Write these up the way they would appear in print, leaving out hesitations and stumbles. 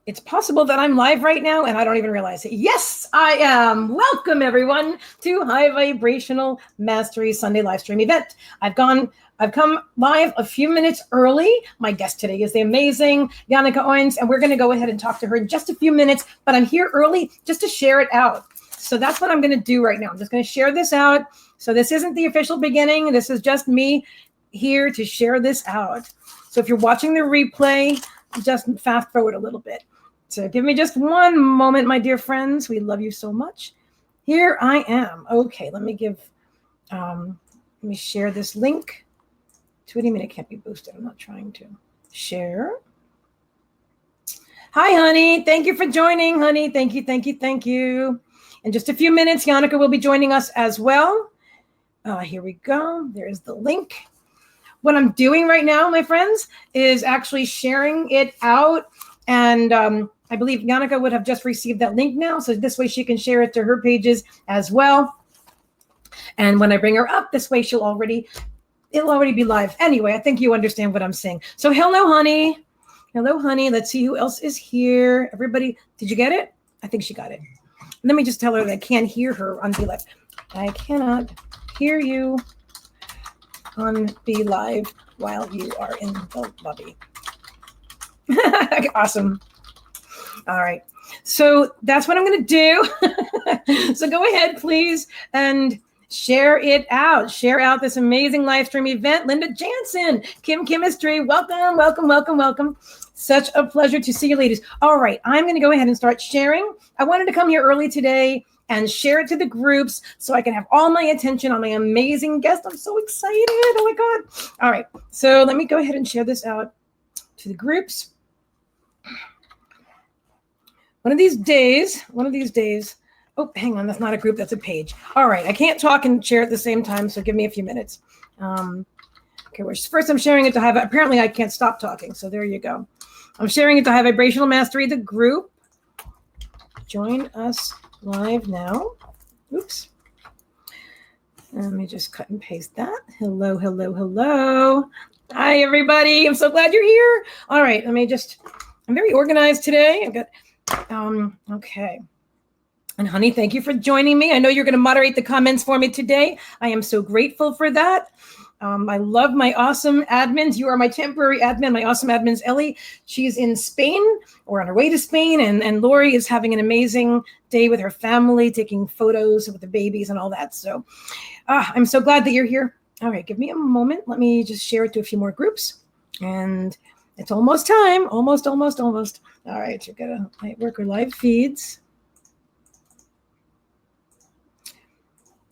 It's possible that I'm live right now and I don't even realize it. Yes, I am. Welcome everyone to High Vibrational Mastery Sunday live stream event. I've come live a few minutes early. My guest today is the amazing Jannecke Øinæs, and we're going to go ahead and talk to her in just a few minutes, but I'm here early just to share it out. So that's what I'm going to do right now. I'm just going to share this out. So this isn't the official beginning. This is just me here to share this out. So if you're watching the replay, just fast forward a little bit. So give me just one moment, my dear friends. We love you so much. Here I am. Okay, let me share this link. What do you mean it can't be boosted? I'm not trying to share. Hi, honey. Thank you for joining, honey. Thank you, thank you, thank you. In just a few minutes, Jannecke will be joining us as well. Here we go. There's the link. What I'm doing right now, my friends, is actually sharing it out. And I believe Jannecke would have just received that link now. So this way she can share it to her pages as well. And when I bring her up, this way it'll already be live. Anyway, I think you understand what I'm saying. So hello, honey. Hello, honey. Let's see who else is here. Everybody, did you get it? I think she got it. Let me just tell her that I can't hear her on Be Live. I cannot hear you on Be Live while you are in the lobby. Awesome. All right. So that's what I'm going to do. So go ahead, please, and share it out. Share out this amazing live stream event. Linda Jansen, Kim Chemistry, welcome, welcome, welcome, welcome. Such a pleasure to see you ladies. All right. I'm going to go ahead and start sharing. I wanted to come here early today and share it to the groups so I can have all my attention on my amazing guest. I'm so excited. Oh my God. All right. So let me go ahead and share this out to the groups. One of these days, oh, hang on, that's not a group, that's a page. All right, I can't talk and share at the same time, so give me a few minutes. Okay, first I'm sharing it to High, apparently I can't stop talking, so there you go. I'm sharing it to High Vibrational Mastery, the group. Join us live now. Oops. Let me just cut and paste that. Hello, hello, hello. Hi, everybody. I'm so glad you're here. All right, I'm very organized today. I've got, okay. And honey, thank you for joining me. I know you're going to moderate the comments for me today. I am so grateful for that. I love my awesome admins. You are my temporary admin. My awesome admin's Ellie. She's in Spain or on her way to Spain. And Lori is having an amazing day with her family, taking photos with the babies and all that. So I'm so glad that you're here. All right, give me a moment. Let me just share it to a few more groups. And it's almost time. Almost. All right, you're going to work our live feeds.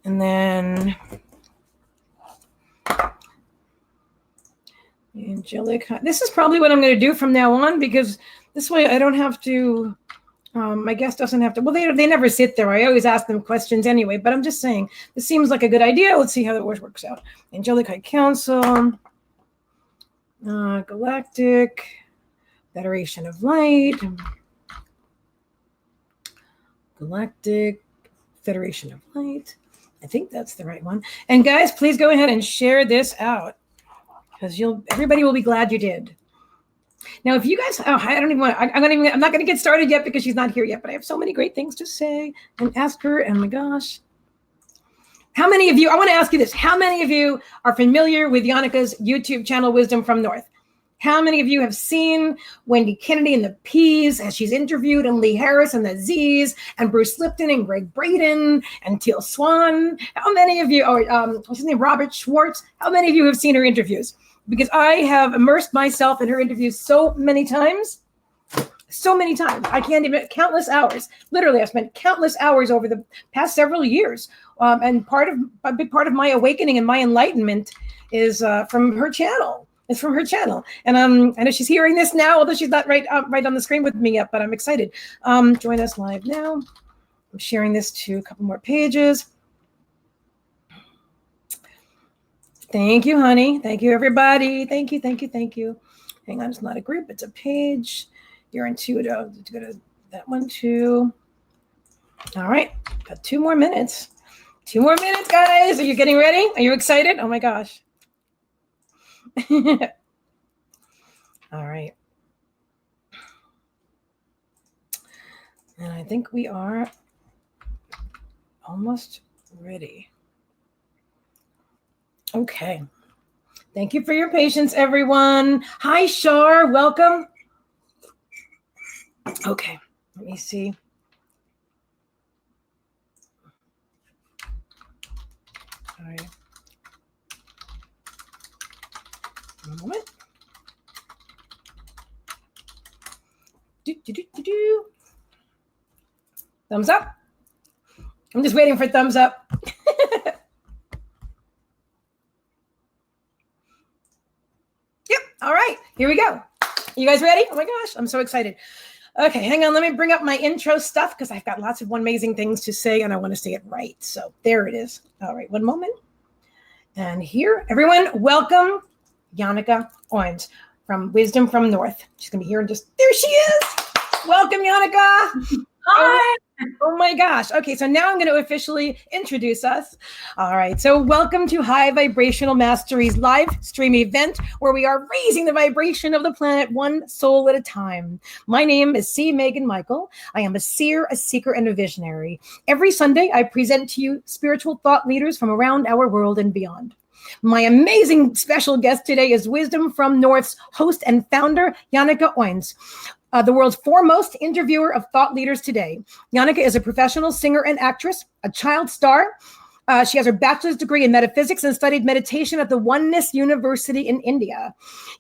And then angelic. This is probably what I'm going to do from now on, because this way I don't have to, my guest doesn't have to, well, they never sit there. I always ask them questions anyway, but I'm just saying, this seems like a good idea. Let's see how that works out. Angelic High Council, Galactic, Federation of Light, Galactic, Federation of Light. I think that's the right one. And guys, please go ahead and share this out, because everybody will be glad you did. Now, if you guys, I'm not going to get started yet because she's not here yet, but I have so many great things to say and ask her. Oh my gosh. How many of you, I want to ask you this. How many of you are familiar with Jannecke's YouTube channel, Wisdom from North? How many of you have seen Wendy Kennedy and the P's as she's interviewed, and Lee Harris and the Z's, and Bruce Lipton and Greg Braden and Teal Swan? How many of you, what's his name, Robert Schwartz? How many of you have seen her interviews? Because I have immersed myself in her interviews so many times. I can't even, countless hours. Literally, I've spent countless hours over the past several years. And a big part of my awakening and my enlightenment is from her channel. It's from her channel. And I know she's hearing this now, although she's not right on the screen with me yet, but I'm excited. Join us live now. I'm sharing this to a couple more pages. Thank you, honey. Thank you, everybody. Thank you, thank you, thank you. Hang on, it's not a group, it's a page. You're intuitive. Go to that one too. All right, got 2 more minutes. 2 more minutes, guys. Are you getting ready? Are you excited? Oh my gosh. All right. And I think we are almost ready. Okay. Thank you for your patience, everyone. Hi, Shar. Welcome. Okay. Let me see. All right. One moment. Thumbs up. I'm just waiting for thumbs up. Yep. All right. Here we go. You guys ready? Oh my gosh. I'm so excited. Okay, hang on. Let me bring up my intro stuff because I've got lots of amazing things to say and I want to say it right. So there it is. All right, one moment. And here, everyone, welcome Jannecke Øinæs from Wisdom from North. She's going to be here in just, there she is. Welcome, Jannecke. Hi. Oh my gosh. Okay, so now I'm going to officially introduce us. All right, so welcome to High Vibrational Mastery's live stream event where we are raising the vibration of the planet one soul at a time. My name is Meagan Michael. I am a seer, a seeker, and a visionary. Every Sunday, I present to you spiritual thought leaders from around our world and beyond. My amazing special guest today is Wisdom from North's host and founder, Jannecke Øinæs. The world's foremost interviewer of thought leaders today. Jannecke is a professional singer and actress, a child star. She has her bachelor's degree in metaphysics and studied meditation at the Oneness University in India.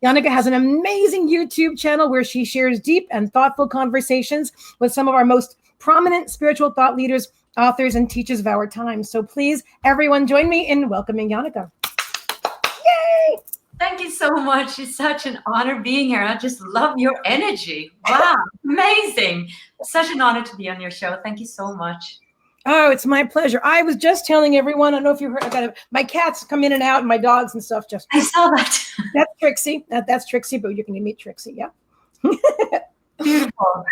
Jannecke has an amazing YouTube channel where she shares deep and thoughtful conversations with some of our most prominent spiritual thought leaders, authors, and teachers of our time. So please, everyone, join me in welcoming Jannecke. Yay! Thank you so much. It's such an honor being here. I just love your energy. Wow, amazing. Such an honor to be on your show. Thank you so much. Oh, it's my pleasure. I was just telling everyone, I don't know if you heard, I got my cats come in and out and my dogs and stuff. Just I saw that. That's Trixie. That's Trixie, but you can meet Trixie. Yeah. Beautiful.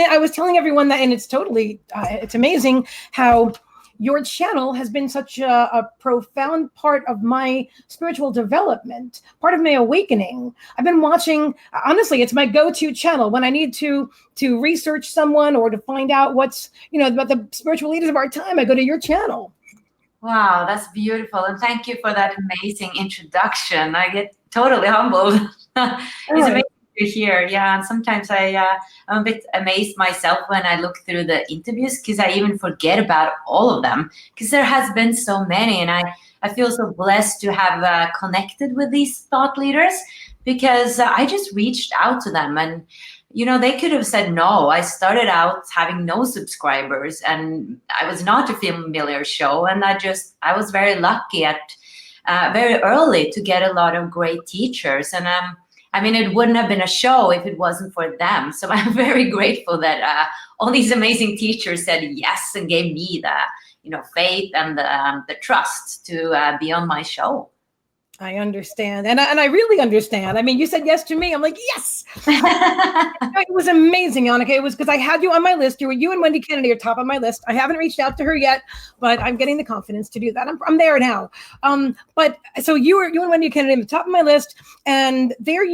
I was telling everyone that, and it's totally, it's amazing how your channel has been such a profound part of my spiritual development, part of my awakening. I've been watching, honestly, it's my go-to channel when I need to research someone or to find out what's, about the spiritual leaders of our time. I go to your channel. Wow, that's beautiful. And thank you for that amazing introduction. I get totally humbled. It's amazing to hear. Yeah, and sometimes I'm a bit amazed myself when I look through the interviews because I even forget about all of them because there has been so many, and I feel so blessed to have connected with these thought leaders because I just reached out to them and they could have said no. I started out having no subscribers and I was not a familiar show, and I was very lucky at very early to get a lot of great teachers, and it wouldn't have been a show if it wasn't for them. So I'm very grateful that all these amazing teachers said yes and gave me the faith and the trust to be on my show. I understand. And I really understand. You said yes to me. I'm like, yes. It was amazing, Jannecke. It was because I had you on my list. You and Wendy Kennedy are top of my list. I haven't reached out to her yet, but I'm getting the confidence to do that. I'm there now. But so you and Wendy Kennedy at the top of my list, and there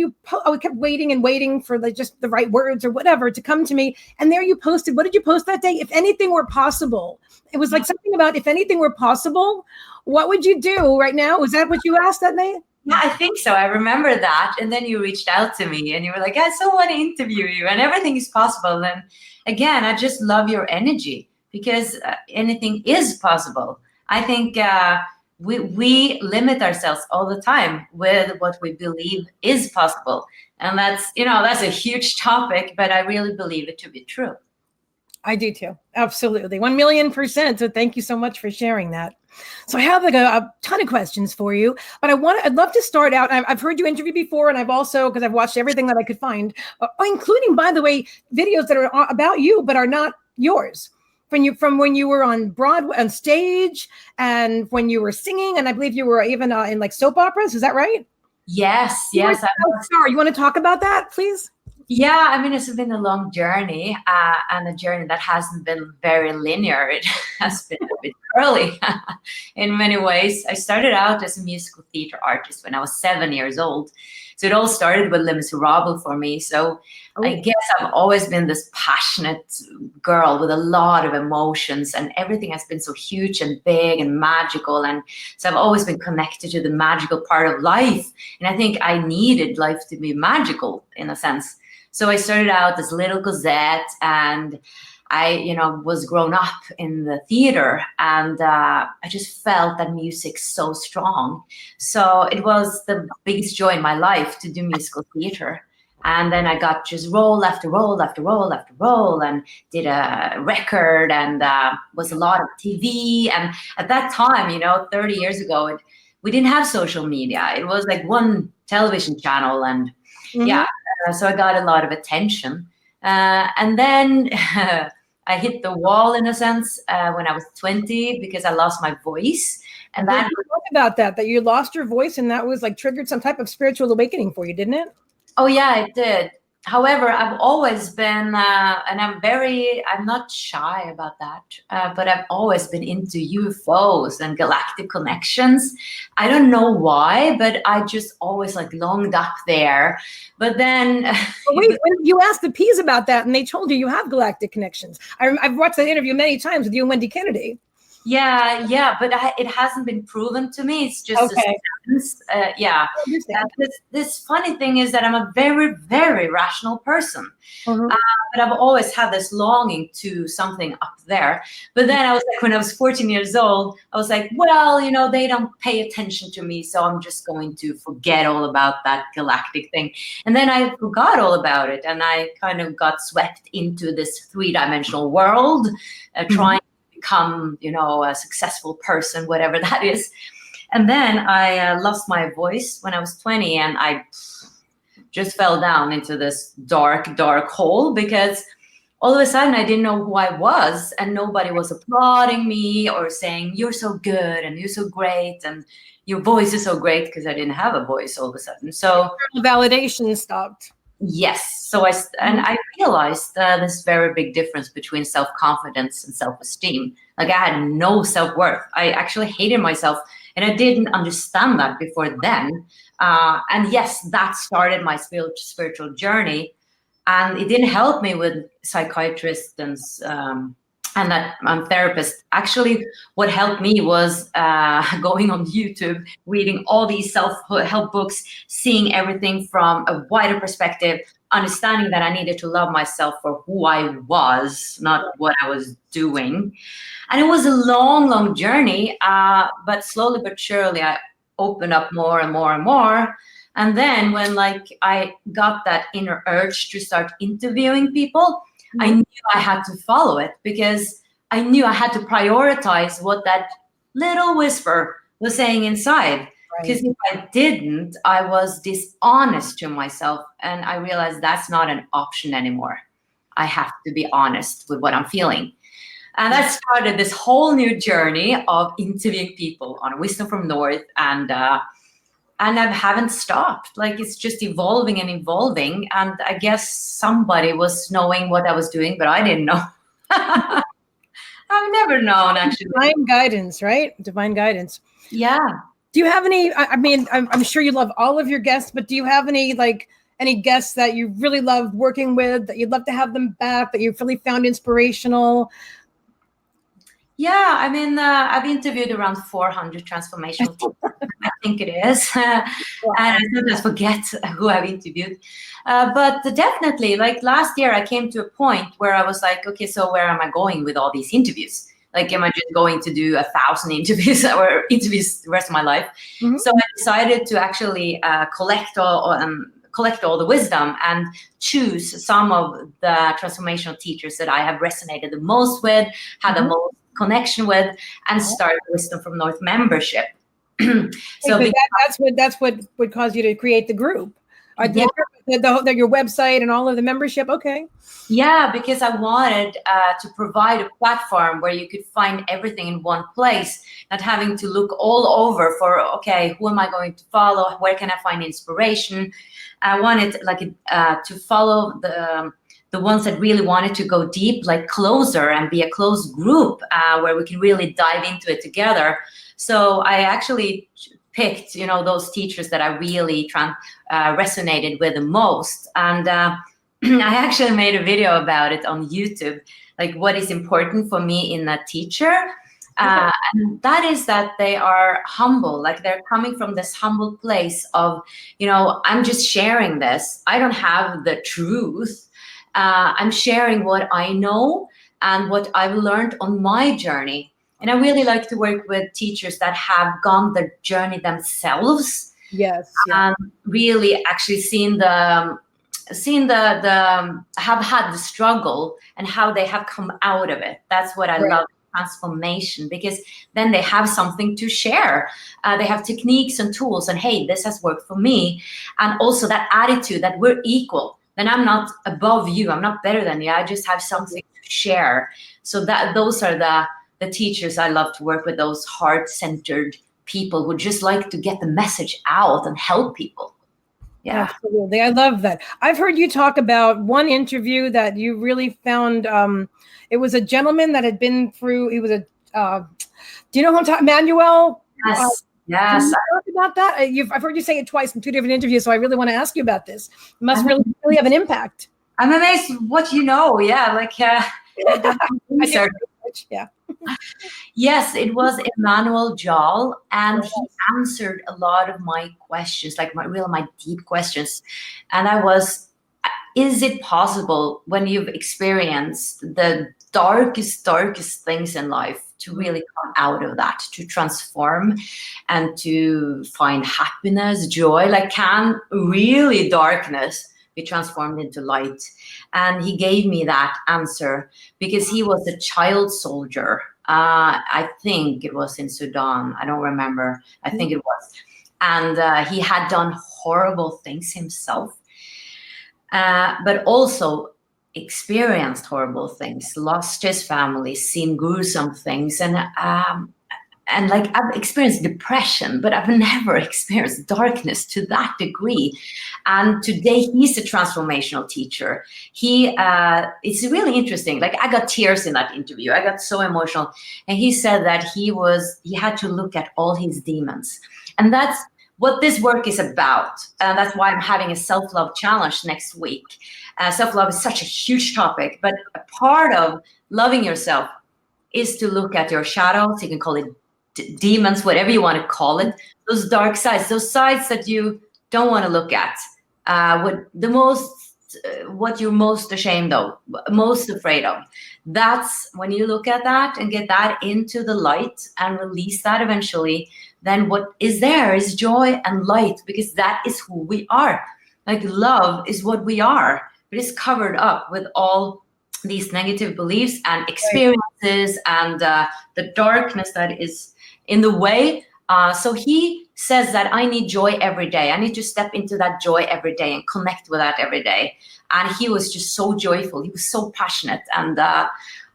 I kept waiting and waiting for just the right words or whatever to come to me. And there you posted. What did you post that day? If anything were possible. It was like something about if anything were possible, what would you do right now? Was that what you asked that night? Yeah, I think so. I remember that. And then you reached out to me and you were like, I so want to interview you and everything is possible. And again, I just love your energy because anything is possible. I think we limit ourselves all the time with what we believe is possible. And that's a huge topic, but I really believe it to be true. I do too. Absolutely. 1,000,000%. So thank you so much for sharing that. So I have a ton of questions for you, but I'd love to start out. I've heard you interview before, and I've also, because I've watched everything that I could find, including, by the way, videos that are about you, but are not yours. From when you were on Broadway, on stage, and when you were singing, and I believe you were even in like soap operas. Is that right? Yes. You want to talk about that, please? Yeah, it's been a long journey and a journey that hasn't been very linear. It has been a bit curly in many ways. I started out as a musical theater artist when I was 7 years old. So it all started with Les Miserables for me. So Oh. I guess I've always been this passionate girl with a lot of emotions, and everything has been so huge and big and magical. And so I've always been connected to the magical part of life. And I think I needed life to be magical in a sense. So I started out as little Cosette, and I, was grown up in the theater, and I just felt that music's so strong. So it was the biggest joy in my life to do musical theater. And then I got just role after role after role after role, and did a record, and was a lot of TV. And at that time, 30 years ago, we didn't have social media. It was like one television channel, and so I got a lot of attention. And then I hit the wall in a sense when I was 20 because I lost my voice. And that talk about that you lost your voice, and that was like triggered some type of spiritual awakening for you, didn't it? Oh yeah, it did. However, I've always been, and I'm not shy about that, but I've always been into UFOs and galactic connections. I don't know why, but I just always longed up there. But then... Wait, when you asked the P's about that, and they told you have galactic connections. I've watched that interview many times with you and Wendy Kennedy. Yeah, but it hasn't been proven to me. It's just okay. This funny thing is that I'm a very, very rational person. But I've always had this longing to something up there. But then I was when I was 14 years old, I was like, well, they don't pay attention to me, so I'm just going to forget all about that galactic thing. And then I forgot all about it, and I kind of got swept into this three-dimensional world, trying become, a successful person, whatever that is. And then I lost my voice when I was 20, and I just fell down into this dark, dark hole because all of a sudden I didn't know who I was, and nobody was applauding me or saying, you're so good and you're so great and your voice is so great, because I didn't have a voice all of a sudden. So validation stopped. Yes. So I realized this very big difference between self-confidence and self-esteem. I had no self-worth. I actually hated myself, and I didn't understand that before then. And yes, that started my spiritual journey, and it didn't help me with psychiatrists and that therapist. Actually, what helped me was going on YouTube, reading all these self-help books, seeing everything from a wider perspective, understanding that I needed to love myself for who I was, not what I was doing. And it was a long, long journey, but slowly but surely I opened up more and more and more. And then when I got that inner urge to start interviewing people, I knew I had to follow it, because I knew I had to prioritize what that little whisper was saying inside. Because if I didn't, I was dishonest to myself, and I realized that's not an option anymore. I have to be honest with what I'm feeling. And that started this whole new journey of interviewing people on Wisdom from North, and I haven't stopped. It's just evolving and evolving. And I guess somebody was knowing what I was doing, but I didn't know. I've never known, actually. Divine guidance, right? Divine guidance. Yeah. Do you have any, I'm sure you love all of your guests, but do you have any guests that you really love working with, that you'd love to have them back, that you've really found inspirational? Yeah, I've interviewed around 400 transformational people. I think it is. And I sometimes forget who I've interviewed. But definitely, last year, I came to a point where I was like, okay, so where am I going with all these interviews? Am I just going to do 1,000 interviews or interviews the rest of my life? So I decided to actually collect all the wisdom and choose some of the transformational teachers that I have resonated the most with, had the most connection with, and start Wisdom from North membership. So that's what would cause you to create the group, your website and all of the membership. Okay. Yeah, because I wanted to provide a platform where you could find everything in one place, not having to look all over for, okay, who am I going to follow? Where can I find inspiration? I wanted to follow the ones that really wanted to go deep, closer, and be a close group where we can really dive into it together. So I actually picked, those teachers that I really resonated with the most. And I actually made a video about it on YouTube, like what is important for me in a teacher. And that is that they are humble, like they're coming from this humble place of, I'm just sharing this. I don't have the truth. I'm sharing what I know and what I've learned on my journey. And I really like to work with teachers that have gone the journey themselves. Yes. And really actually seen the have had the struggle and how they have come out of it. That's what I love, transformation, because then they have something to share. They have techniques and tools, and hey, this has worked for me. And also that attitude that we're equal. Then I'm not above you, I'm not better than you, I just have something to share. So that those are the teachers I love to work with, those heart-centered people who just like to get the message out and help people. Yeah, absolutely. I love that. I've heard you talk about one interview that you really found. It was a gentleman that had been through. He was a. Do you know who I'm talking? Manuel. Yes. Can you talk about that? I've heard you say it twice in 2 different interviews, so I really want to ask you about this. It must really have an impact. I'm amazed what you know. Yeah, like research. Yeah. Yes, it was Emmanuel Jal, and he answered a lot of my questions, like my deep questions. And I was, is it possible when you've experienced the darkest things in life to really come out of that, to transform and to find happiness, joy? Like, can really darkness be transformed into light? And he gave me that answer because he was a child soldier. I think it was in Sudan. I don't remember. I think it was. And he had done horrible things himself, but also experienced horrible things, lost his family, seen gruesome things. And like, I've experienced depression, but I've never experienced darkness to that degree. And today he's a transformational teacher. It's really interesting. Like, I got tears in that interview. I got so emotional. And he said that he had to look at all his demons. And that's what this work is about. And that's why I'm having a self-love challenge next week. Self-love is such a huge topic, but a part of loving yourself is to look at your shadows. You can call it demons, whatever you want to call it, those dark sides, those sides that you don't want to look at, what you're most ashamed of, most afraid of. That's when you look at that and get that into the light and release that eventually, then what is there is joy and light, because that is who we are. Like, love is what we are, but it's covered up with all these negative beliefs and experiences and the darkness that is in the way. So he says that I need joy every day. I need to step into that joy every day and connect with that every day. And he was just so joyful. He was so passionate. And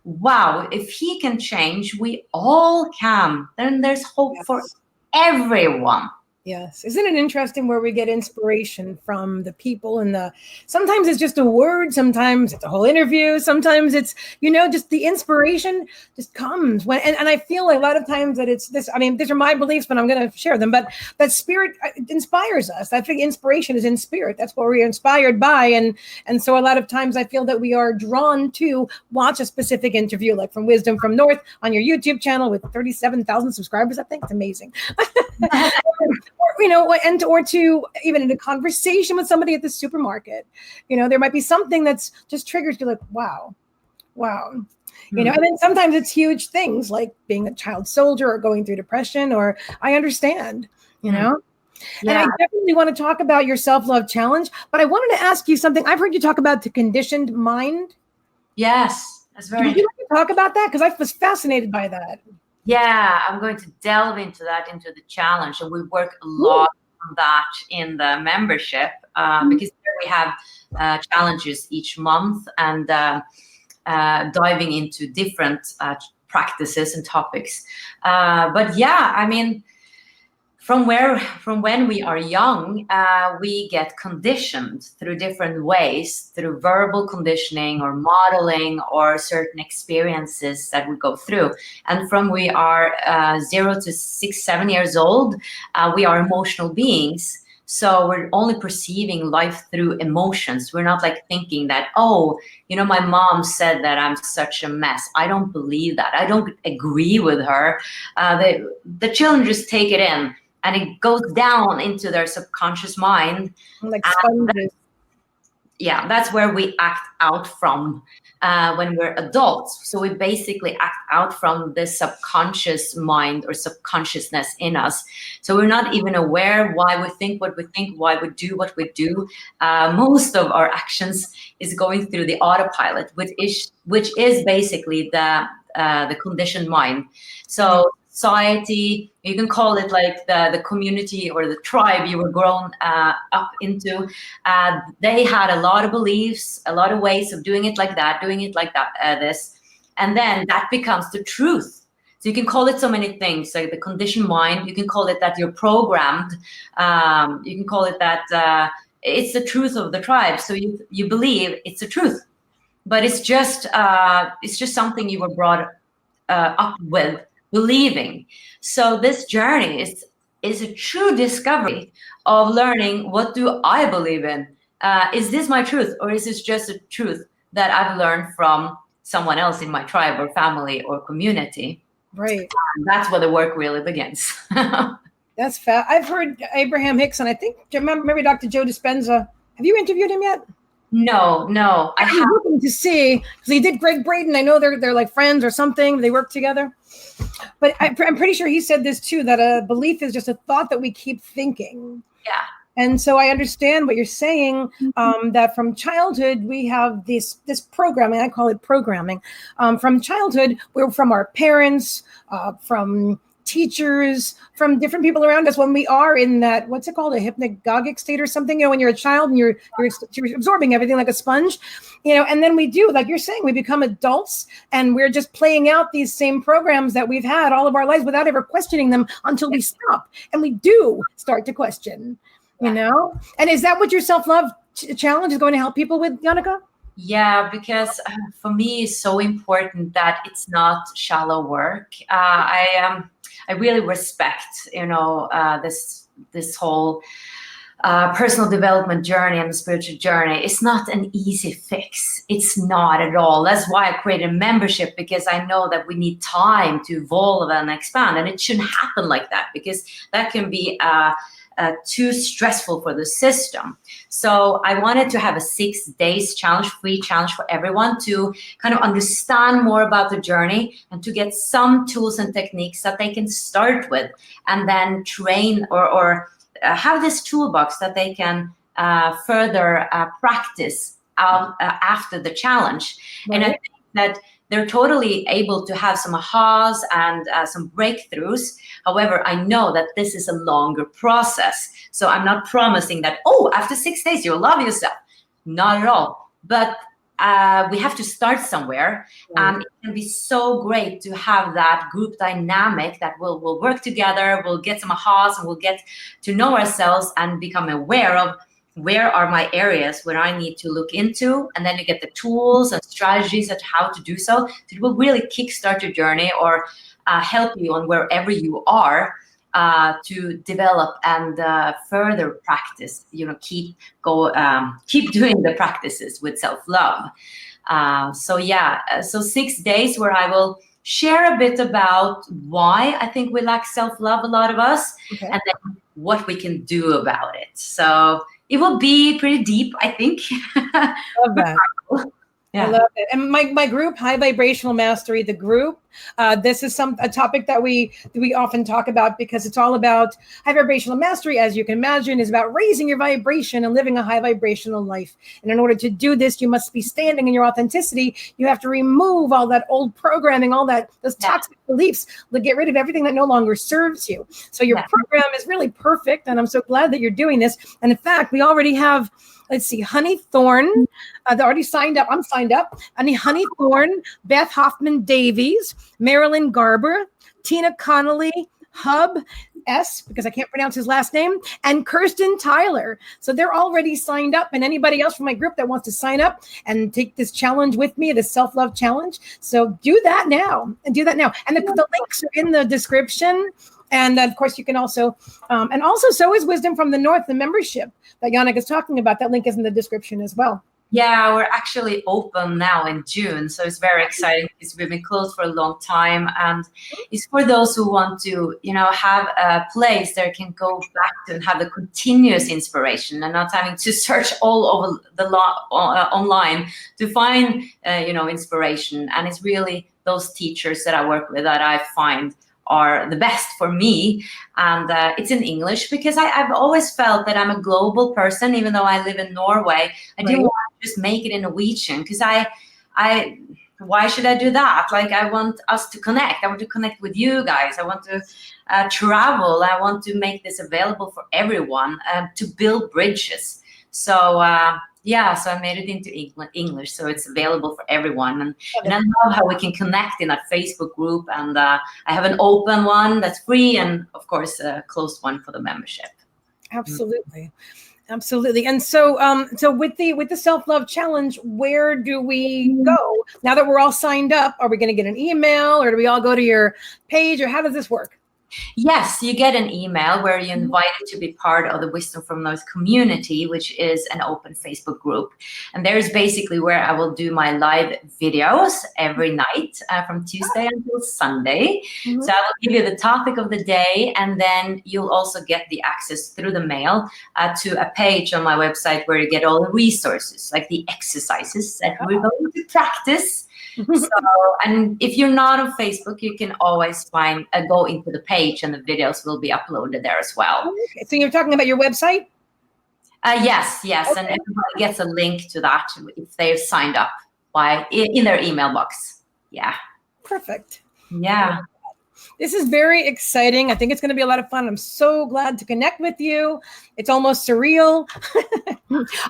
wow, if he can change, we all can. Then there's hope for everyone. Yes. Isn't it interesting where we get inspiration from the people and sometimes it's just a word, sometimes it's a whole interview, sometimes it's, just the inspiration just comes when, and I feel like a lot of times that it's this, I mean, these are my beliefs, but I'm going to share them, but that spirit inspires us. I think inspiration is in spirit. That's what we're inspired by. And so a lot of times I feel that we are drawn to watch a specific interview, like from Wisdom from North on your YouTube channel with 37,000 subscribers. I think it's amazing. Or to even in a conversation with somebody at the supermarket, there might be something that's just triggers you, like, wow. And then sometimes it's huge things like being a child soldier or going through depression, or I understand, And I definitely want to talk about your self-love challenge, but I wanted to ask you something. I've heard you talk about the conditioned mind. Yes, that's very. Would you like to talk about that? Because I was fascinated by that. Yeah, I'm going to delve into the challenge, and we work a lot on that in the membership because there we have challenges each month and diving into different practices and topics. But yeah, I mean, from when we are young, we get conditioned through different ways, through verbal conditioning or modeling or certain experiences that we go through. And from we are 0 to 6, 7 years old, we are emotional beings. So we're only perceiving life through emotions. We're not like thinking that, oh, my mom said that I'm such a mess. I don't believe that. I don't agree with her. The children just take it in, and it goes down into their subconscious mind. Like sponges. Yeah, that's where we act out from when we're adults. So we basically act out from the subconscious mind or subconsciousness in us. So we're not even aware why we think what we think, why we do what we do. Most of our actions is going through the autopilot, which is basically the conditioned mind. So society, you can call it like the community or the tribe you were grown up into. They had a lot of beliefs, a lot of ways of doing it like that, this. And then that becomes the truth. So you can call it so many things, like the conditioned mind. You can call it that you're programmed. You can call it that it's the truth of the tribe. So you believe it's the truth, but it's just something you were brought up with, believing. So this journey is a true discovery of learning, what do I believe in? Is this my truth, or is this just a truth that I've learned from someone else in my tribe or family or community? Right. That's where the work really begins. That's fast. I've heard Abraham Hicks, and I think, remember Dr. Joe Dispenza? Have you interviewed him yet? No. I'm hoping to see, because he did Greg Braden. I know they're like friends or something. They work together. But I'm pretty sure he said this too, that a belief is just a thought that we keep thinking. Yeah. And so I understand what you're saying, that from childhood, we have this programming. I call it programming. From childhood, we're from our parents, from teachers, from different people around us when we are in that, what's it called, a hypnagogic state or something, when you're a child and you're absorbing everything like a sponge, and then we do, like you're saying, we become adults and we're just playing out these same programs that we've had all of our lives without ever questioning them until we stop. And we do start to question, And is that what your self-love challenge is going to help people with, Jannecke? Yeah, because for me, it's so important that it's not shallow work. I really respect, this whole personal development journey and the spiritual journey. It's not an easy fix. It's not at all. That's why I created a membership, because I know that we need time to evolve and expand, and it shouldn't happen like that, because that can be too stressful for the system. So I wanted to have a 6 days challenge, free challenge for everyone to kind of understand more about the journey and to get some tools and techniques that they can start with, and then train or have this toolbox that they can further practice out after the challenge. Right. And I think that they're totally able to have some ahas and some breakthroughs. However, I know that this is a longer process. So I'm not promising that, after 6 days, you'll love yourself. Not at all. But we have to start somewhere. Right. And it can be so great to have that group dynamic that we'll work together, we'll get some ahas, and we'll get to know ourselves and become aware of where are my areas where I need to look into, and then you get the tools and strategies at how to do so. So it will really kickstart your journey or help you on wherever you are to develop and further practice. Keep doing the practices with self-love. So 6 days where I will share a bit about why I think we lack self-love, a lot of us, and then what we can do about it. So it will be pretty deep, I think. Love that. Yeah. I love it. And my group, High Vibrational Mastery, the group, this is a topic that we often talk about, because it's all about high vibrational mastery. As you can imagine, is about raising your vibration and living a high vibrational life. And in order to do this, you must be standing in your authenticity. You have to remove all that old programming, those toxic beliefs, get rid of everything that no longer serves you. So your program is really perfect. And I'm so glad that you're doing this. And in fact, we already have, let's see, Honey Thorn, they already signed up. I'm signed up. Honey Thorn, Beth Hoffman Davies, Marilyn Garber, Tina Connolly, Hub S, because I can't pronounce his last name, and Kirsten Tyler. So they're already signed up, and anybody else from my group that wants to sign up and take this challenge with me, this self-love challenge. So do that now. And the links are in the description. And of course, you can also, and also So Is Wisdom from the North, the membership that Jannecke is talking about. That link is in the description as well. Yeah, we're actually open now in June, so it's very exciting because we've been closed for a long time, and it's for those who want to, have a place they can go back to and have the continuous inspiration, and not having to search all over the online to find, inspiration. And it's really those teachers that I work with that I find are the best for me, and it's in English because I've always felt that I'm a global person, even though I live in Norway. I didn't want to just make it in Norwegian because why should I do that? Like, I want us to connect. I want to connect with you guys. I want to travel. I want to make this available for everyone, to build bridges. So so I made it into English, so it's available for everyone. And I love how we can connect in that Facebook group. And I have an open one that's free, and of course a closed one for the membership. Absolutely. Absolutely. And so so with the self-love challenge, where do we go? Now that we're all signed up, are we going to get an email, or do we all go to your page, or how does this work? Yes, you get an email where you're invited to be part of the Wisdom from North community, which is an open Facebook group. And there's basically where I will do my live videos every night from Tuesday until Sunday. So I will give you the topic of the day, and then you'll also get the access through the mail to a page on my website where you get all the resources, like the exercises that we're going to practice. So, and if you're not on Facebook, you can always go into the page, and the videos will be uploaded there as well. Okay. So you're talking about your website? Yes. Okay. And everybody gets a link to that if they've signed up in their email box. Yeah. Perfect. Yeah. This is very exciting. I think it's going to be a lot of fun. I'm so glad to connect with you. It's almost surreal.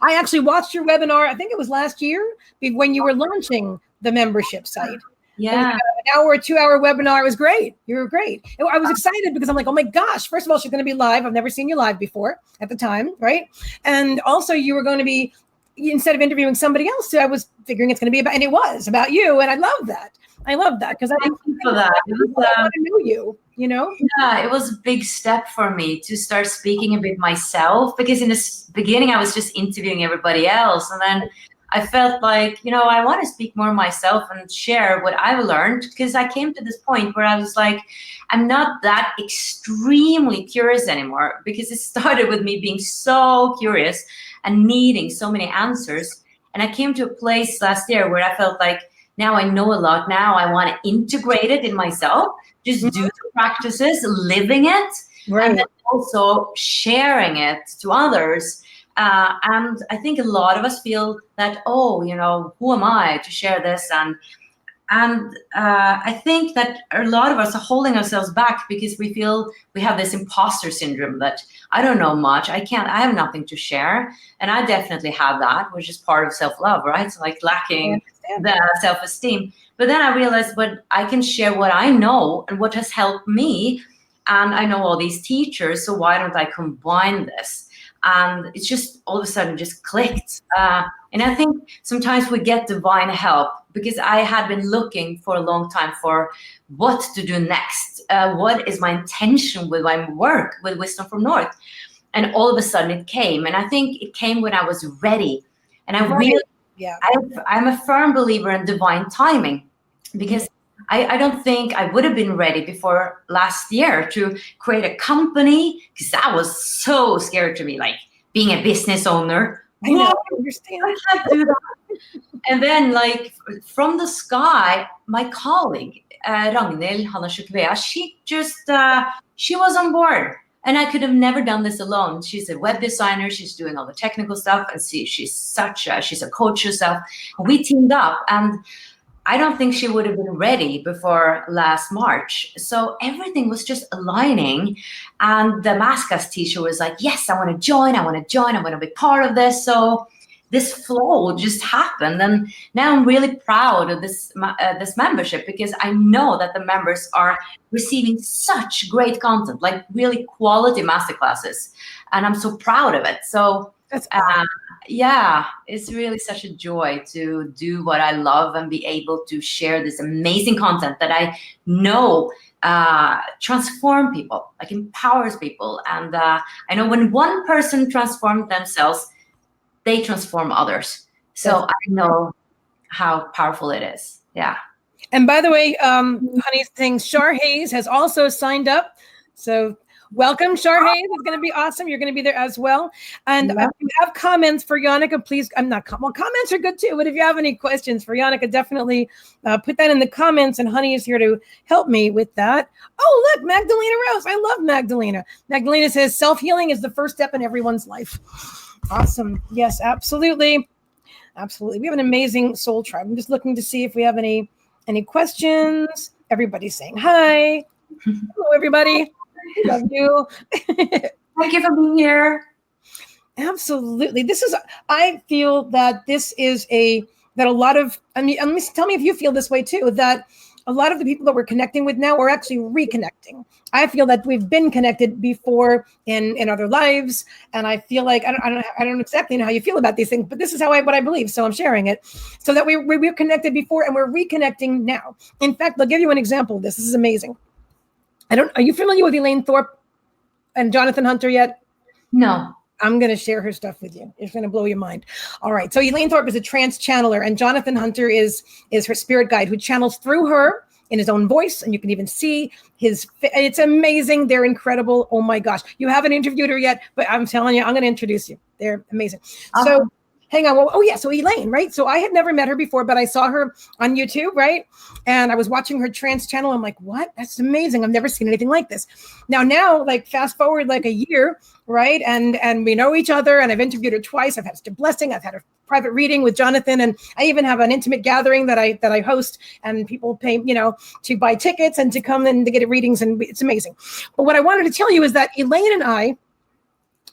I actually watched your webinar, I think it was last year, when you were launching the membership site. Yeah. An hour or 2 hour webinar. It was great. You were great. I was excited because I'm like, oh my gosh, first of all, she's going to be live. I've never seen you live before at the time, right? And also you were going to be, instead of interviewing somebody else, I was figuring it's going to be about, and it was about you. And I love that. Because I Thank you for that. I want to know you, Yeah, it was a big step for me to start speaking a bit myself, because in the beginning I was just interviewing everybody else, and then I felt like, I want to speak more myself and share what I've learned, because I came to this point where I was like, I'm not that extremely curious anymore, because it started with me being so curious and needing so many answers. And I came to a place last year where I felt like, now I know a lot. Now I want to integrate it in myself, just do the practices, living it, and then also sharing it to others. And I think a lot of us feel that, who am I to share this? And I think that a lot of us are holding ourselves back because we feel we have this imposter syndrome that I don't know much. I have nothing to share. And I definitely have that, which is part of self-love, right? So like lacking the self-esteem. But then I realized, but I can share what I know and what has helped me. And I know all these teachers, so why don't I combine this? And it's just all of a sudden just clicked. And I think sometimes we get divine help, because I had been looking for a long time for what to do next. What is my intention with my work with Wisdom from North? And all of a sudden it came. And I think it came when I was ready. And I'm a firm believer in divine timing, because I don't think I would have been ready before last year to create a company, because that was so scary to me, like being a business owner. I know, I understand. I can't do that. And then, like, from the sky, my colleague, Ragnhild, she was on board. And I could have never done this alone. She's a web designer. She's doing all the technical stuff. And she's a coach herself. We teamed up. And I don't think she would have been ready before last March. So everything was just aligning. And the Mascas teacher was like, yes, I want to join. I want to be part of this. So this flow just happened. And now I'm really proud of this membership, because I know that the members are receiving such great content, like really quality masterclasses. And I'm so proud of it. So yeah, it's really such a joy to do what I love and be able to share this amazing content that I know transform people, like empowers people. And I know when one person transforms themselves, they transform others. So I know how powerful it is. Yeah. And by the way, Honey's thing, Shar Hayes has also signed up. So welcome, Shar Hayes. It's going to be awesome. You're going to be there as well. And if you have comments for Jannecke, please, comments are good too, but if you have any questions for Jannecke, definitely put that in the comments, and Honey is here to help me with that. Oh, look, Magdalena Rose. I love Magdalena. Magdalena says, self-healing is the first step in everyone's life. Awesome. Yes, absolutely. Absolutely. We have an amazing soul tribe. I'm just looking to see if we have any questions. Everybody's saying hi. Hello, everybody. Love you. Thank you for being here. Absolutely. I feel that that a lot of, tell me if you feel this way too, that a lot of the people that we're connecting with now are actually reconnecting. I feel that we've been connected before in other lives, and I feel like I don't exactly know how you feel about these things, but this is what I believe, so I'm sharing it. So that we're connected before, and we're reconnecting now. In fact, I'll give you an example of this. This is amazing. Are you familiar with Elaine Thorpe and Jonathan Hunter yet? No. I'm going to share her stuff with you. It's going to blow your mind. All right. So Elaine Thorpe is a trance channeler, and Jonathan Hunter is her spirit guide who channels through her in his own voice. And you can even see it's amazing. They're incredible. Oh my gosh. You haven't interviewed her yet, but I'm telling you, I'm going to introduce you. They're amazing. So hang on. Well, so Elaine, right? So I had never met her before, but I saw her on YouTube, right? And I was watching her trance channel. I'm like, what? That's amazing. I've never seen anything like this. Now, like fast forward like a year, right? And we know each other, and I've interviewed her twice. I've had such a blessing. I've had a private reading with Jonathan, and I even have an intimate gathering that I host, and people pay, to buy tickets and to come and to get readings, and it's amazing. But what I wanted to tell you is that Elaine and I,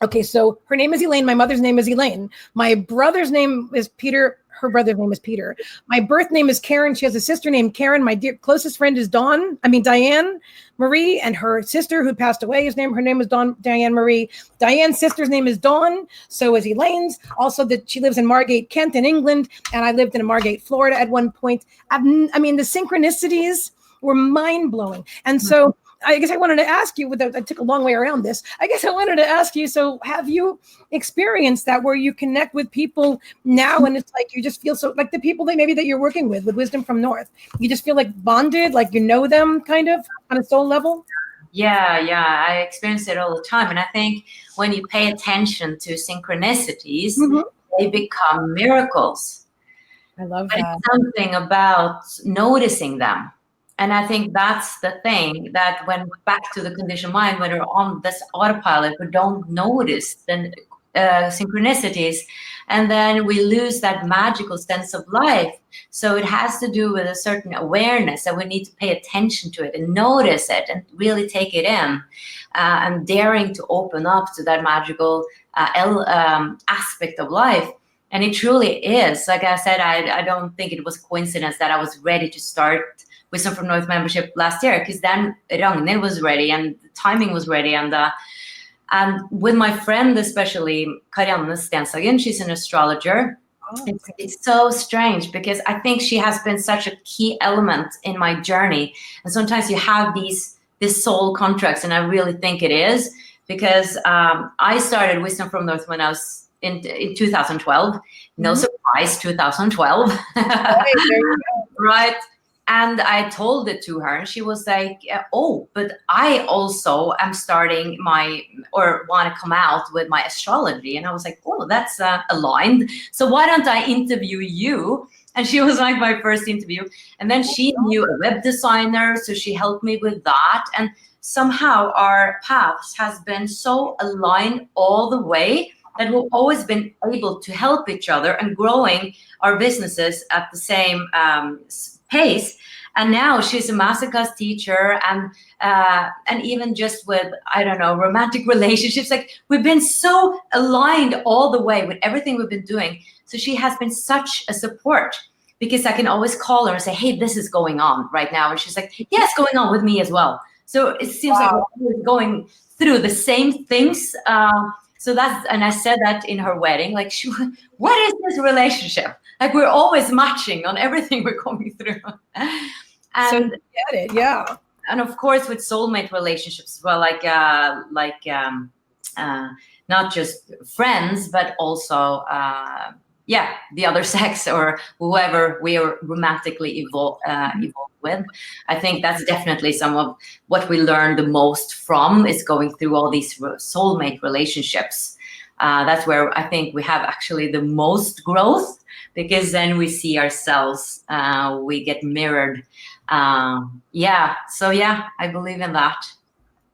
okay, so her name is Elaine. My mother's name is Elaine. My brother's name is Peter. Her brother's name is Peter. My birth name is Karen. She has a sister named Karen. My closest friend is Diane Marie, and her sister who passed away, her name is Diane Marie. Diane's sister's name is Dawn. So is Elaine's. Also, she lives in Margate, Kent in England, and I lived in Margate, Florida at one point. The synchronicities were mind-blowing. And so I guess I wanted to ask you, I took a long way around this. I guess I wanted to ask you, so have you experienced that where you connect with people now and it's like you just feel so, like the people that you're working with Wisdom from North, you just feel like bonded, like you know them kind of on a soul level? Yeah. I experience it all the time. And I think when you pay attention to synchronicities, they become miracles. I love but that. It's something about noticing them. And I think that's the thing, that when we're back to the conditioned mind, when we're on this autopilot, we don't notice the synchronicities, and then we lose that magical sense of life. So it has to do with a certain awareness that we need to pay attention to it and notice it and really take it in, and daring to open up to that magical aspect of life. And it truly is. Like I said, I don't think it was coincidence that I was ready to start Wisdom from North membership last year, because then Ragnhild was ready and the timing was ready, and with my friend, especially Karianne Stenshagen, she's an astrologer. It's so strange because I think she has been such a key element in my journey. And sometimes you have these soul contracts, and I really think it is because I started Wisdom from North when I was in 2012. No surprise, 2012. Right. And I told it to her, and she was like, oh, but I also am starting want to come out with my astrology. And I was like, oh, that's aligned. So why don't I interview you? And she was like my first interview. And then she knew a web designer, so she helped me with that. And somehow our paths has been so aligned all the way that we've always been able to help each other and growing our businesses at the same pace. And now she's a masterclass teacher, and even just with, I don't know, romantic relationships, like we've been so aligned all the way with everything we've been doing. So she has been such a support, because I can always call her and say, hey, this is going on right now. And she's like, yeah, it's going on with me as well. So it seems like we're going through the same things. So and I said that in her wedding, like, what is this relationship? Like, we're always matching on everything we're going through. And so you get it, yeah. And of course, with soulmate relationships as well, not just friends, but also, the other sex or whoever we are romantically evolved with. I think that's definitely some of what we learn the most from, is going through all these soulmate relationships. That's where I think we have actually the most growth, because then we see ourselves, we get mirrored. So I believe in that.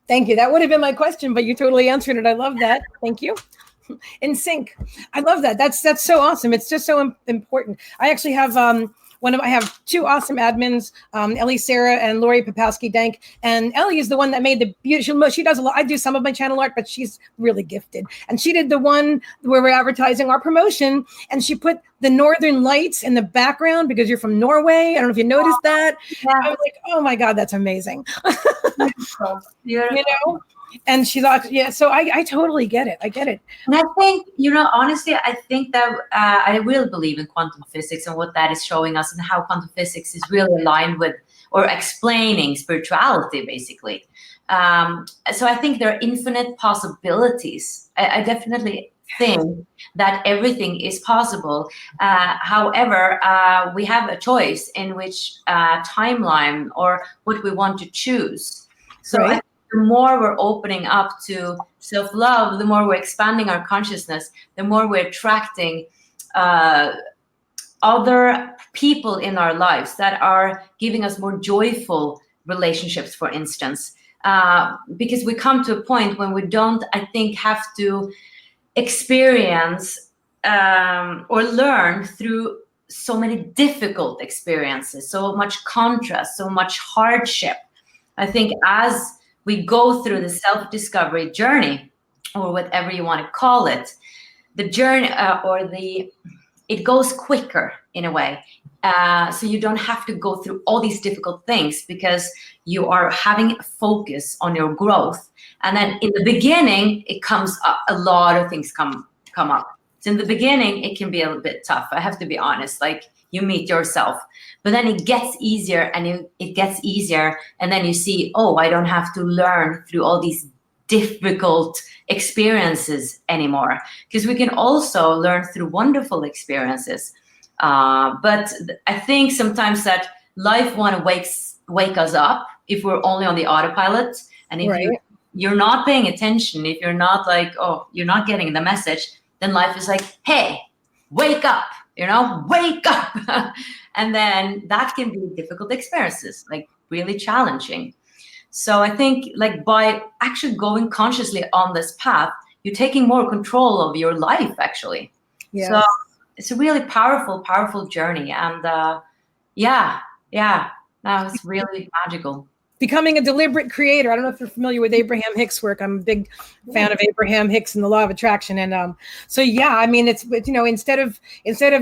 Thank you. That would have been my question, but you totally answered it. I love that. Thank you. In sync. I love that. That's so awesome. It's just so important. I actually have I have two awesome admins, Ellie Sarah and Lori Popowski-Dank. And Ellie is the one that made the beautiful, she does a lot. I do some of my channel art, but she's really gifted. And she did the one where we're advertising our promotion, and she put the Northern Lights in the background because you're from Norway. I don't know if you noticed that. Yeah. I was like, oh my God, that's amazing. Beautiful. You know? And she's like, yeah, so I totally get it. I get it. And I think, honestly, I think that I really believe in quantum physics and what that is showing us, and how quantum physics is really aligned with, or explaining, spirituality, basically. So I think there are infinite possibilities. I definitely think that everything is possible. However, we have a choice in which timeline or what we want to choose. So right. The more we're opening up to self-love, the more we're expanding our consciousness, the more we're attracting other people in our lives that are giving us more joyful relationships, for instance. Because we come to a point when we don't, I think, have to experience or learn through so many difficult experiences, so much contrast, so much hardship. I think as we go through the self-discovery journey, or whatever you want to call it, the journey it goes quicker in a way. So you don't have to go through all these difficult things, because you are having a focus on your growth. And then in the beginning, it comes up, a lot of things come up. So in the beginning, it can be a little bit tough. I have to be honest, like, you meet yourself, but then it gets easier, and it gets easier. And then you see, oh, I don't have to learn through all these difficult experiences anymore, because we can also learn through wonderful experiences. But I think sometimes that life want to wake us up if we're only on the autopilot. And if right. you're not paying attention, if you're not like, oh, you're not getting the message, then life is like, hey, wake up. Wake up. And then that can be difficult experiences, like really challenging. So I think, like, by actually going consciously on this path, you're taking more control of your life, actually. Yes. So it's a really powerful, powerful journey. And that was really magical. Becoming a deliberate creator. I don't know if you're familiar with Abraham Hicks' work. I'm a big fan of Abraham Hicks and the law of attraction. And so, I mean, it's instead of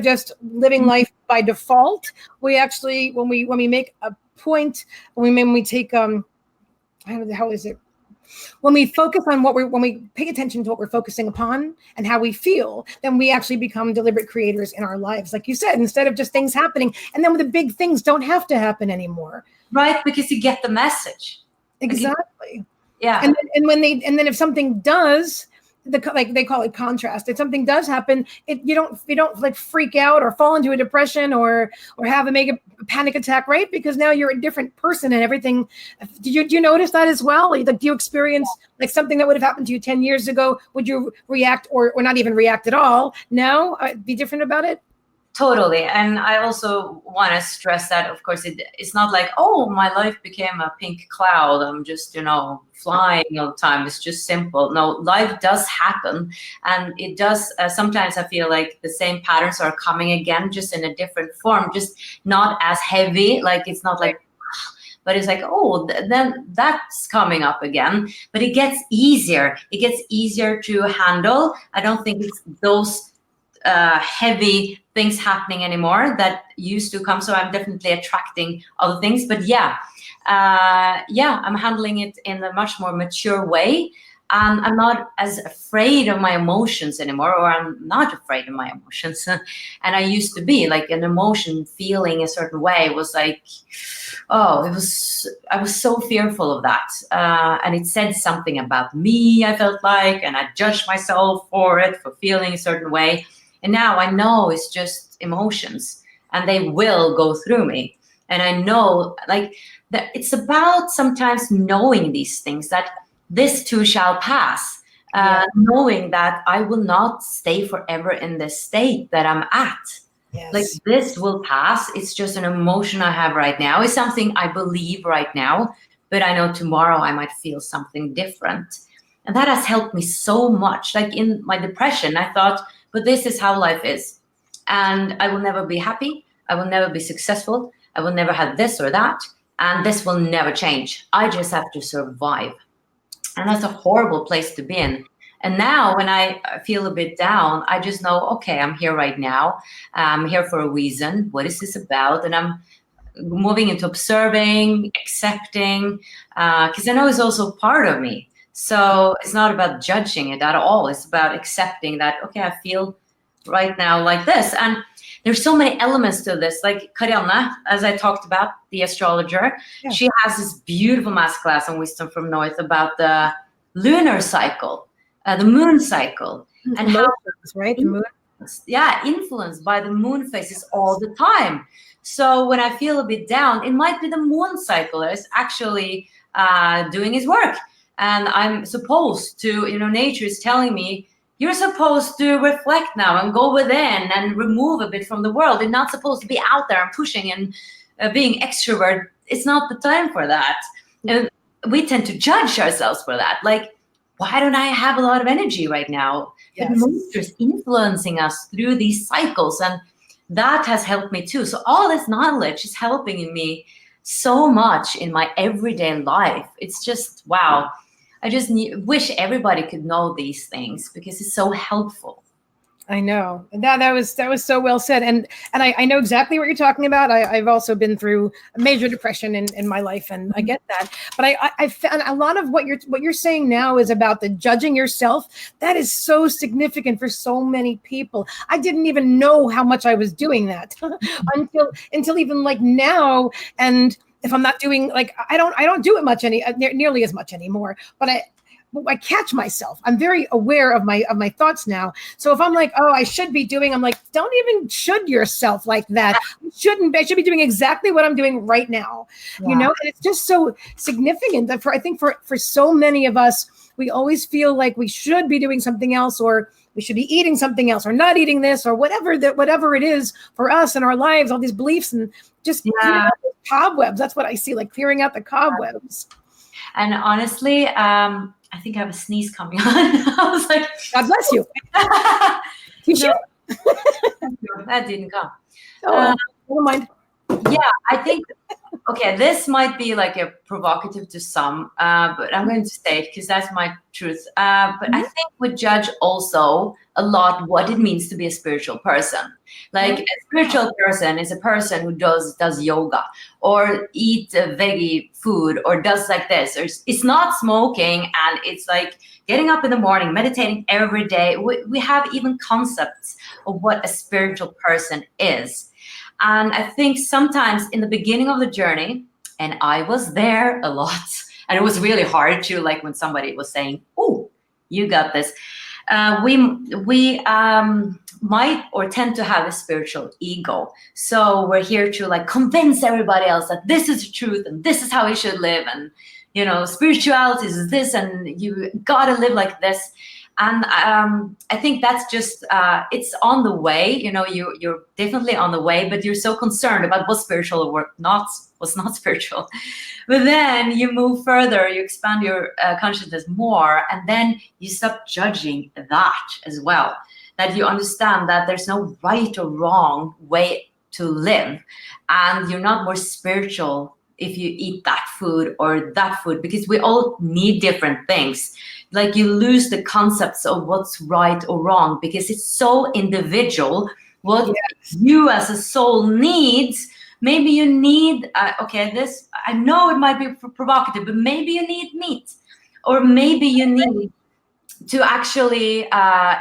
just living life by default, we actually, when we make a point, when we take when we focus on when we pay attention to what we're focusing upon and how we feel, then we actually become deliberate creators in our lives. Like you said, instead of just things happening, and then the big things don't have to happen anymore. Right, because you get the message. Exactly. Yeah. And then if something does, like they call it contrast. If something does happen, you don't like freak out or fall into a depression or make a panic attack, right? Because now you're a different person and everything. Do you notice that as well? Like, do you experience like something that would have happened to you 10 years ago? Would you react or not even react at all? No, be different about it? Totally. And I also want to stress that, of course, it's not like, oh, my life became a pink cloud. I'm just, flying all the time. It's just simple. No, life does happen. And it does. Sometimes I feel like the same patterns are coming again, just in a different form, just not as heavy. Like, it's not like, but it's like, oh, then that's coming up again. But it gets easier. It gets easier to handle. I don't think it's those heavy things happening anymore that used to come. So I'm definitely attracting other things. But I'm handling it in a much more mature way. And I'm not as afraid of my emotions anymore, or I'm not afraid of my emotions. And I used to be like an emotion feeling a certain way was like, oh, I was so fearful of that. And it said something about me, I felt like, and I judged myself for it, for feeling a certain way. And now I know it's just emotions and they will go through me. And I know like that it's about sometimes knowing these things, that this too shall pass, knowing that I will not stay forever in this state that I'm at. Yes. Like this will pass. It's just an emotion I have right now. It's something I believe right now, but I know tomorrow I might feel something different. And that has helped me so much. Like in my depression, I thought, but this is how life is. And I will never be happy. I will never be successful. I will never have this or that. And this will never change. I just have to survive. And that's a horrible place to be in. And now when I feel a bit down, I just know, okay, I'm here right now. I'm here for a reason. What is this about? And I'm moving into observing, accepting, because I know it's also part of me. So it's not about judging it at all. It's about accepting that, okay, I feel right now like this. And there's so many elements to this. Like Karianne, as I talked about, the astrologer, she has this beautiful masterclass on Wisdom from North about the lunar cycle, the moon cycle, and how right, the moon, influenced by the moon phases all the time. So when I feel a bit down, it might be the moon cycle that is actually doing its work, and I'm supposed to, nature is telling me, you're supposed to reflect now and go within and remove a bit from the world. You're not supposed to be out there and pushing and being extrovert. It's not the time for that. And we tend to judge ourselves for that. Like, why don't I have a lot of energy right now? But nature is influencing us through these cycles, and that has helped me too. So all this knowledge is helping me so much in my everyday life. It's just, wow. I just wish everybody could know these things because it's so helpful. I know that was so well said, and I know exactly what you're talking about. I've also been through a major depression in my life, and I get that. But I found a lot of what you're saying now is about the judging yourself. That is so significant for so many people. I didn't even know how much I was doing that until even like now. And if I'm not doing, like, I don't do it much nearly as much anymore, but I catch myself. I'm very aware of my thoughts now. So if I'm like, oh, I should be doing, I'm like, don't even should yourself like that. I should be doing exactly what I'm doing right now. And it's just so significant that I think for so many of us, we always feel like we should be doing something else, or we should be eating something else, or not eating this, or whatever it is for us in our lives, all these beliefs, and just clear out the cobwebs. That's what I see, like clearing out the cobwebs. And honestly, I think I have a sneeze coming on. I was like, God bless you. That didn't come. Never mind. Yeah, I think, okay, this might be like a provocative to some, but I'm going to say it because that's my truth. But I think we judge also a lot what it means to be a spiritual person. Like a spiritual person is a person who does yoga or eat veggie food or does like this, or it's not smoking, and it's like getting up in the morning, meditating every day. We have even concepts of what a spiritual person is. And I think sometimes in the beginning of the journey, and I was there a lot, and it was really hard to, like, when somebody was saying, oh, you got this. We might or tend to have a spiritual ego. So we're here to like convince everybody else that this is the truth and this is how we should live. And, spirituality is this and you got to live like this. And I think that's just, it's on the way, you're definitely on the way, but you're so concerned about what's spiritual or what's not spiritual. But then you move further, you expand your consciousness more, and then you stop judging that as well. That you understand that there's no right or wrong way to live. And you're not more spiritual if you eat that food or that food, because we all need different things. Like you lose the concepts of what's right or wrong because it's so individual. What you as a soul needs, maybe you need, this, I know it might be provocative, but maybe you need meat, or maybe you need to actually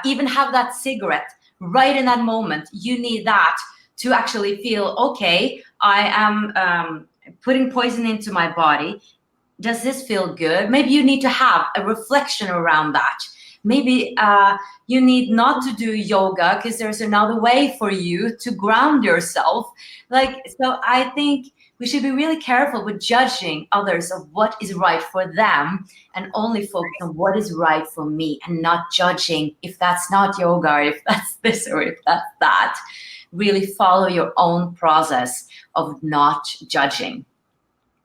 even have that cigarette right in that moment. You need that to actually feel, okay, I am putting poison into my body. Does this feel good? Maybe you need to have a reflection around that. Maybe you need not to do yoga because there's another way for you to ground yourself. So I think we should be really careful with judging others of what is right for them, and only focus on what is right for me, and not judging if that's not yoga, or if that's this, or if that's that. Really follow your own process of not judging.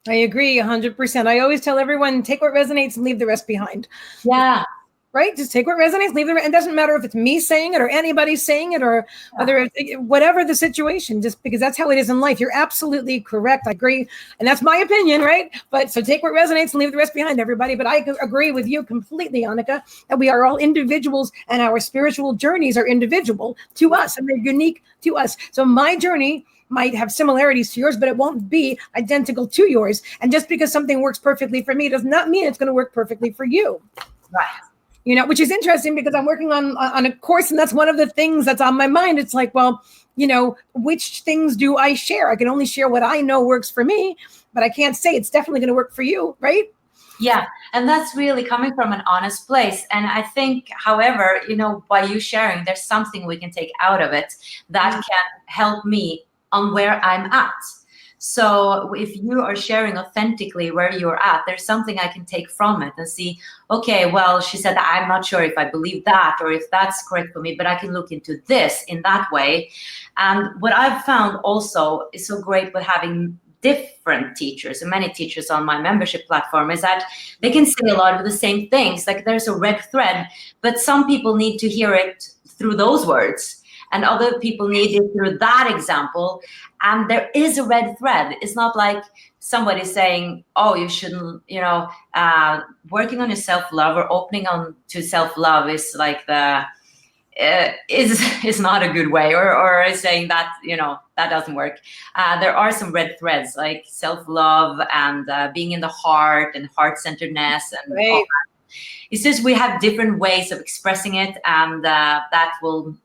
I agree 100%. I always tell everyone, take what resonates and leave the rest behind. Yeah. Right? Just take what resonates, leave the rest. It doesn't matter if it's me saying it or anybody saying it, or whether whatever the situation, just because that's how it is in life. You're absolutely correct. I agree. And that's my opinion, right? But so take what resonates and leave the rest behind, everybody. But I agree with you completely, Jannecke, that we are all individuals, and our spiritual journeys are individual to us, and they're unique to us. So my journey might have similarities to yours, but it won't be identical to yours. And just because something works perfectly for me does not mean it's going to work perfectly for you. Right. You know, which is interesting because I'm working on a course, and that's one of the things that's on my mind. It's like, well, you know, which things do I share? I can only share what I know works for me, but I can't say it's definitely going to work for you, right? Yeah, and that's really coming from an honest place. And I think, however, you know, by you sharing, there's something we can take out of it that can help me on where I'm at. So if you are sharing authentically where you're at, there's something I can take from it and see, okay, well, she said that I'm not sure if I believe that or if that's correct for me, but I can look into this in that way. And what I've found also is so great with having different teachers and many teachers on my membership platform is that they can say a lot of the same things. Like there's a red thread, but some people need to hear it through those words, and other people need it through that example. And there is a red thread. It's not like somebody saying, oh, you shouldn't, you know, working on your self-love or opening on to self-love is like is not a good way, or saying that, you know, that doesn't work. There are some red threads like self-love and being in the heart and heart-centeredness and all that. It's just we have different ways of expressing it, and that will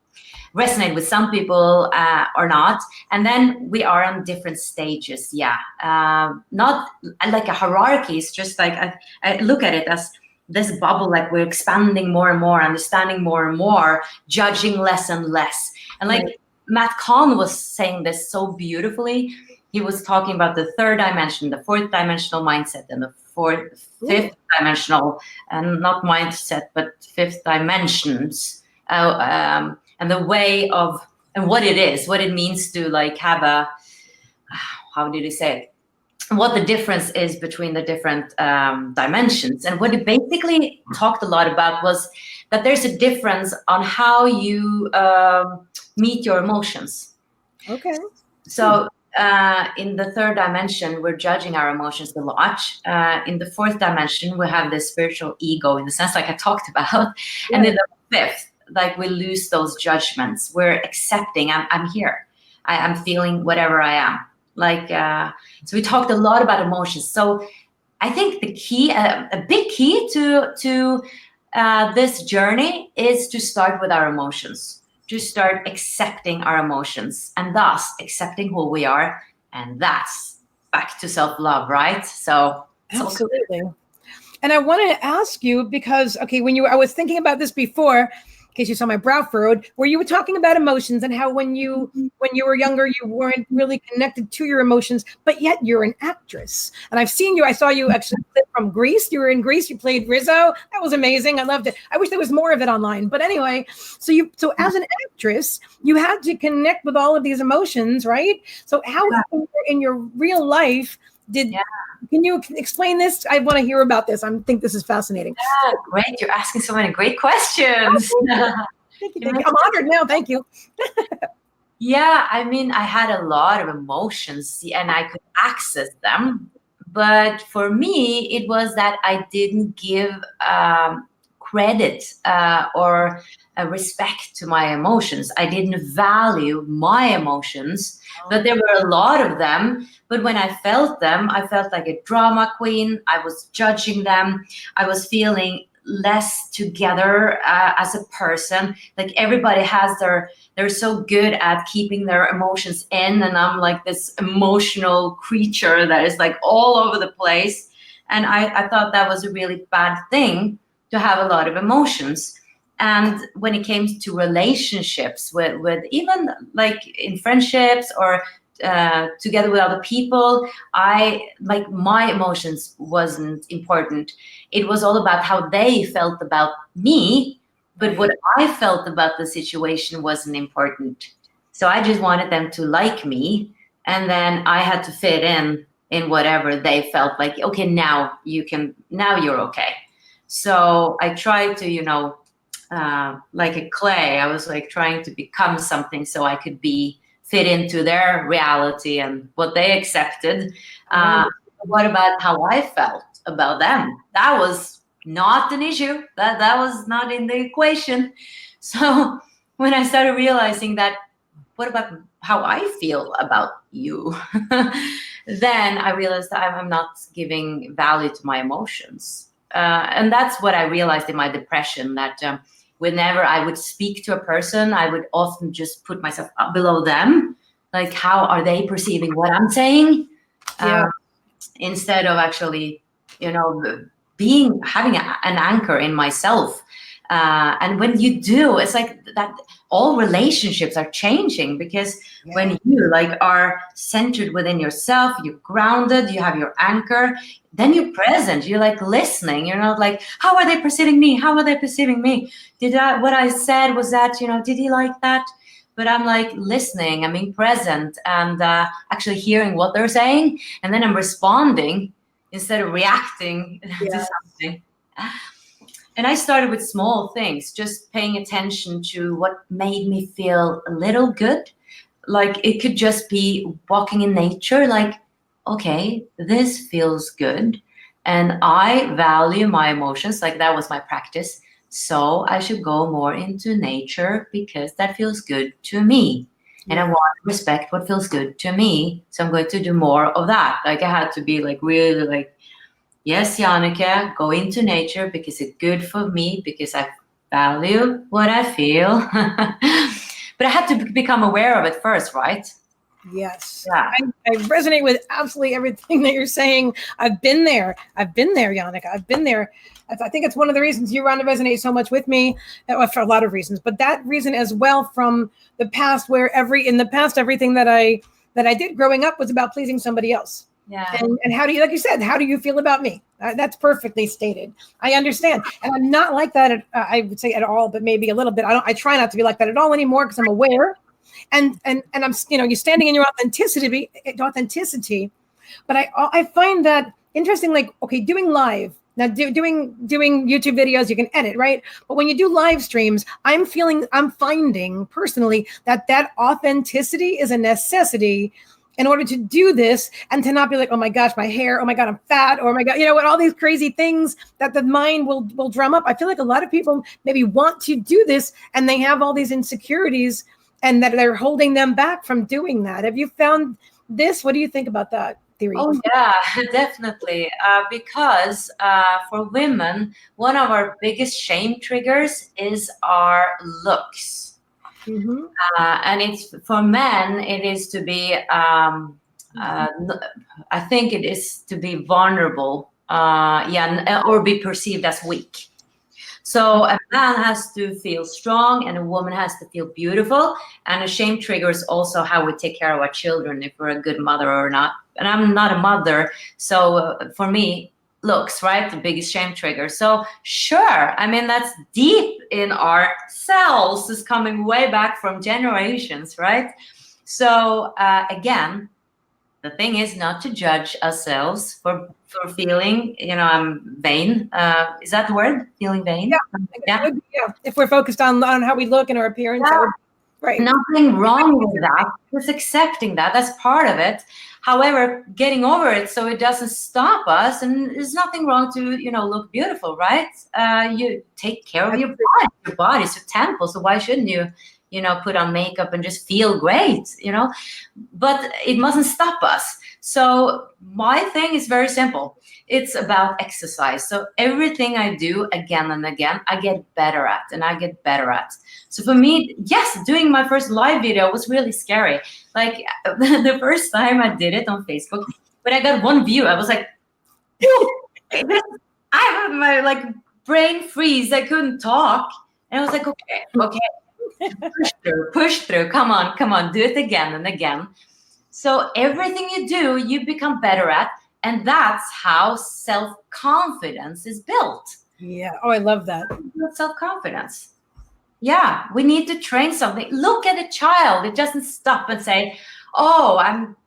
resonate with some people or not. And then we are on different stages. Not like a hierarchy. It's just like I look at it as this bubble, like we're expanding more and more, understanding more and more, judging less and less. And like Matt Kahn was saying this so beautifully. He was talking about the third dimension, the fourth dimensional mindset, and the fifth dimensional, and not mindset, but fifth dimensions. And the way of, and what it is, what it means to like have a, how did he say it? What the difference is between the different dimensions. And what it basically talked a lot about was that there's a difference on how you meet your emotions. Okay. So in the third dimension, we're judging our emotions a lot. In the fourth dimension, we have this spiritual ego, in the sense like I talked about. Yeah. And in the fifth, like we lose those judgments. We're accepting, I'm here. I'm feeling whatever I am. Like, so we talked a lot about emotions. So I think the key, a big key to this journey is to start with our emotions, to start accepting our emotions, and thus accepting who we are. And that's back to self-love, right? So absolutely. And I wanted to ask you, because, okay, I was thinking about this before, in case you saw my brow furrowed, where you were talking about emotions and how when you were younger, you weren't really connected to your emotions, but yet you're an actress. And I saw you actually from Greece. You were in Greece, you played Rizzo. That was amazing. I loved it. I wish there was more of it online. But anyway, so as an actress, you had to connect with all of these emotions, right? So how in your real life can you explain this? I want to hear about this. I think this is fascinating. Yeah, great. You're asking so many great questions. Thank you. I'm honored now. Thank you. Yeah, I mean, I had a lot of emotions and I could access them. But for me, it was that I didn't give credit or respect to my emotions. I didn't value my emotions, but there were a lot of them. But when I felt them, I felt like a drama queen. I was judging them. I was feeling less together as a person. Like everybody has they're so good at keeping their emotions in, and I'm like this emotional creature that is like all over the place. And I thought that was a really bad thing, to have a lot of emotions. And when it came to relationships with even like in friendships or together with other people, my emotions wasn't important. It was all about how they felt about me, but what I felt about the situation wasn't important. So I just wanted them to like me, and then I had to fit in whatever they felt like. Okay, now you're okay. So I tried to, like a clay, I was like trying to become something so I could fit into their reality and what they accepted. What about how I felt about them? That was not an issue. That was not in the equation. So when I started realizing that, what about how I feel about you? Then I realized that I'm not giving value to my emotions. And that's what I realized in my depression, that whenever I would speak to a person, I would often just put myself up below them. Like, how are they perceiving what I'm saying? Instead of actually, having an anchor in myself. And when you do, it's like that all relationships are changing, because when you are centered within yourself, you're grounded, you have your anchor, then you're present, you're like listening. You're not like, how are they perceiving me? How are they perceiving me? What I said, was that, did he like that? But I'm like listening, I'm being present, and actually hearing what they're saying. And then I'm responding instead of reacting to something. And I started with small things, just paying attention to what made me feel a little good. Like it could just be walking in nature, like, okay, this feels good. And I value my emotions, like that was my practice. So I should go more into nature because that feels good to me. And I want to respect what feels good to me. So I'm going to do more of that. Like I had to be like really like, yes, Jannecke, go into nature because it's good for me, because I value what I feel. But I had to become aware of it first, right? Yes. Yeah. I resonate with absolutely everything that you're saying. I've been there, Jannecke. I've been there. I think it's one of the reasons you want to resonate so much with me, for a lot of reasons, but that reason as well from the past, where everything that I did growing up was about pleasing somebody else. Yeah. And how do you, like you said, how do you feel about me? That's perfectly stated. I understand. And I'm not like that, I would say at all, but maybe a little bit. I try not to be like that at all anymore, because I'm aware. And I'm, you're standing in your authenticity. But I find that interesting, like, okay, doing live. Now, doing YouTube videos, you can edit, right? But when you do live streams, I'm finding personally that authenticity is a necessity in order to do this, and to not be like, oh my gosh, my hair, oh my God, I'm fat, or oh my God, what all these crazy things that the mind will drum up. I feel like a lot of people maybe want to do this, and they have all these insecurities, and that they're holding them back from doing that. Have you found this? What do you think about that theory? Oh yeah, definitely. Because for women, one of our biggest shame triggers is our looks. Mm-hmm. And it's for men, it is to be, I think it is to be vulnerable, or be perceived as weak. So a man has to feel strong, and a woman has to feel beautiful. And a shame triggers also how we take care of our children, if we're a good mother or not. And I'm not a mother, so for me, looks, right, the biggest shame trigger. So sure, I mean, that's deep in our cells, is coming way back from generations, right? So again, the thing is not to judge ourselves for feeling, I'm vain. Is that the word? Feeling vain? Yeah. If we're focused on how we look and our appearance, right. Nothing wrong with that. Just accepting that. That's part of it. However, getting over it so it doesn't stop us, and there's nothing wrong to, look beautiful, right? You take care of your body. Your body's your temple, so why shouldn't you, put on makeup and just feel great, But it mustn't stop us. So my thing is very simple. It's about exercise. So everything I do again and again, I get better at and I get better at. So for me, yes, doing my first live video was really scary. Like the first time I did it on Facebook, when I got 1 view, I was like, I had my like brain freeze. I couldn't talk. And I was like, okay, push through. Come on, do it again and again. So everything you do, you become better at. And that's how self-confidence is built. Yeah. Oh, I love that. Self-confidence. Yeah, we need to train something. Look at a child. It doesn't stop and say, oh,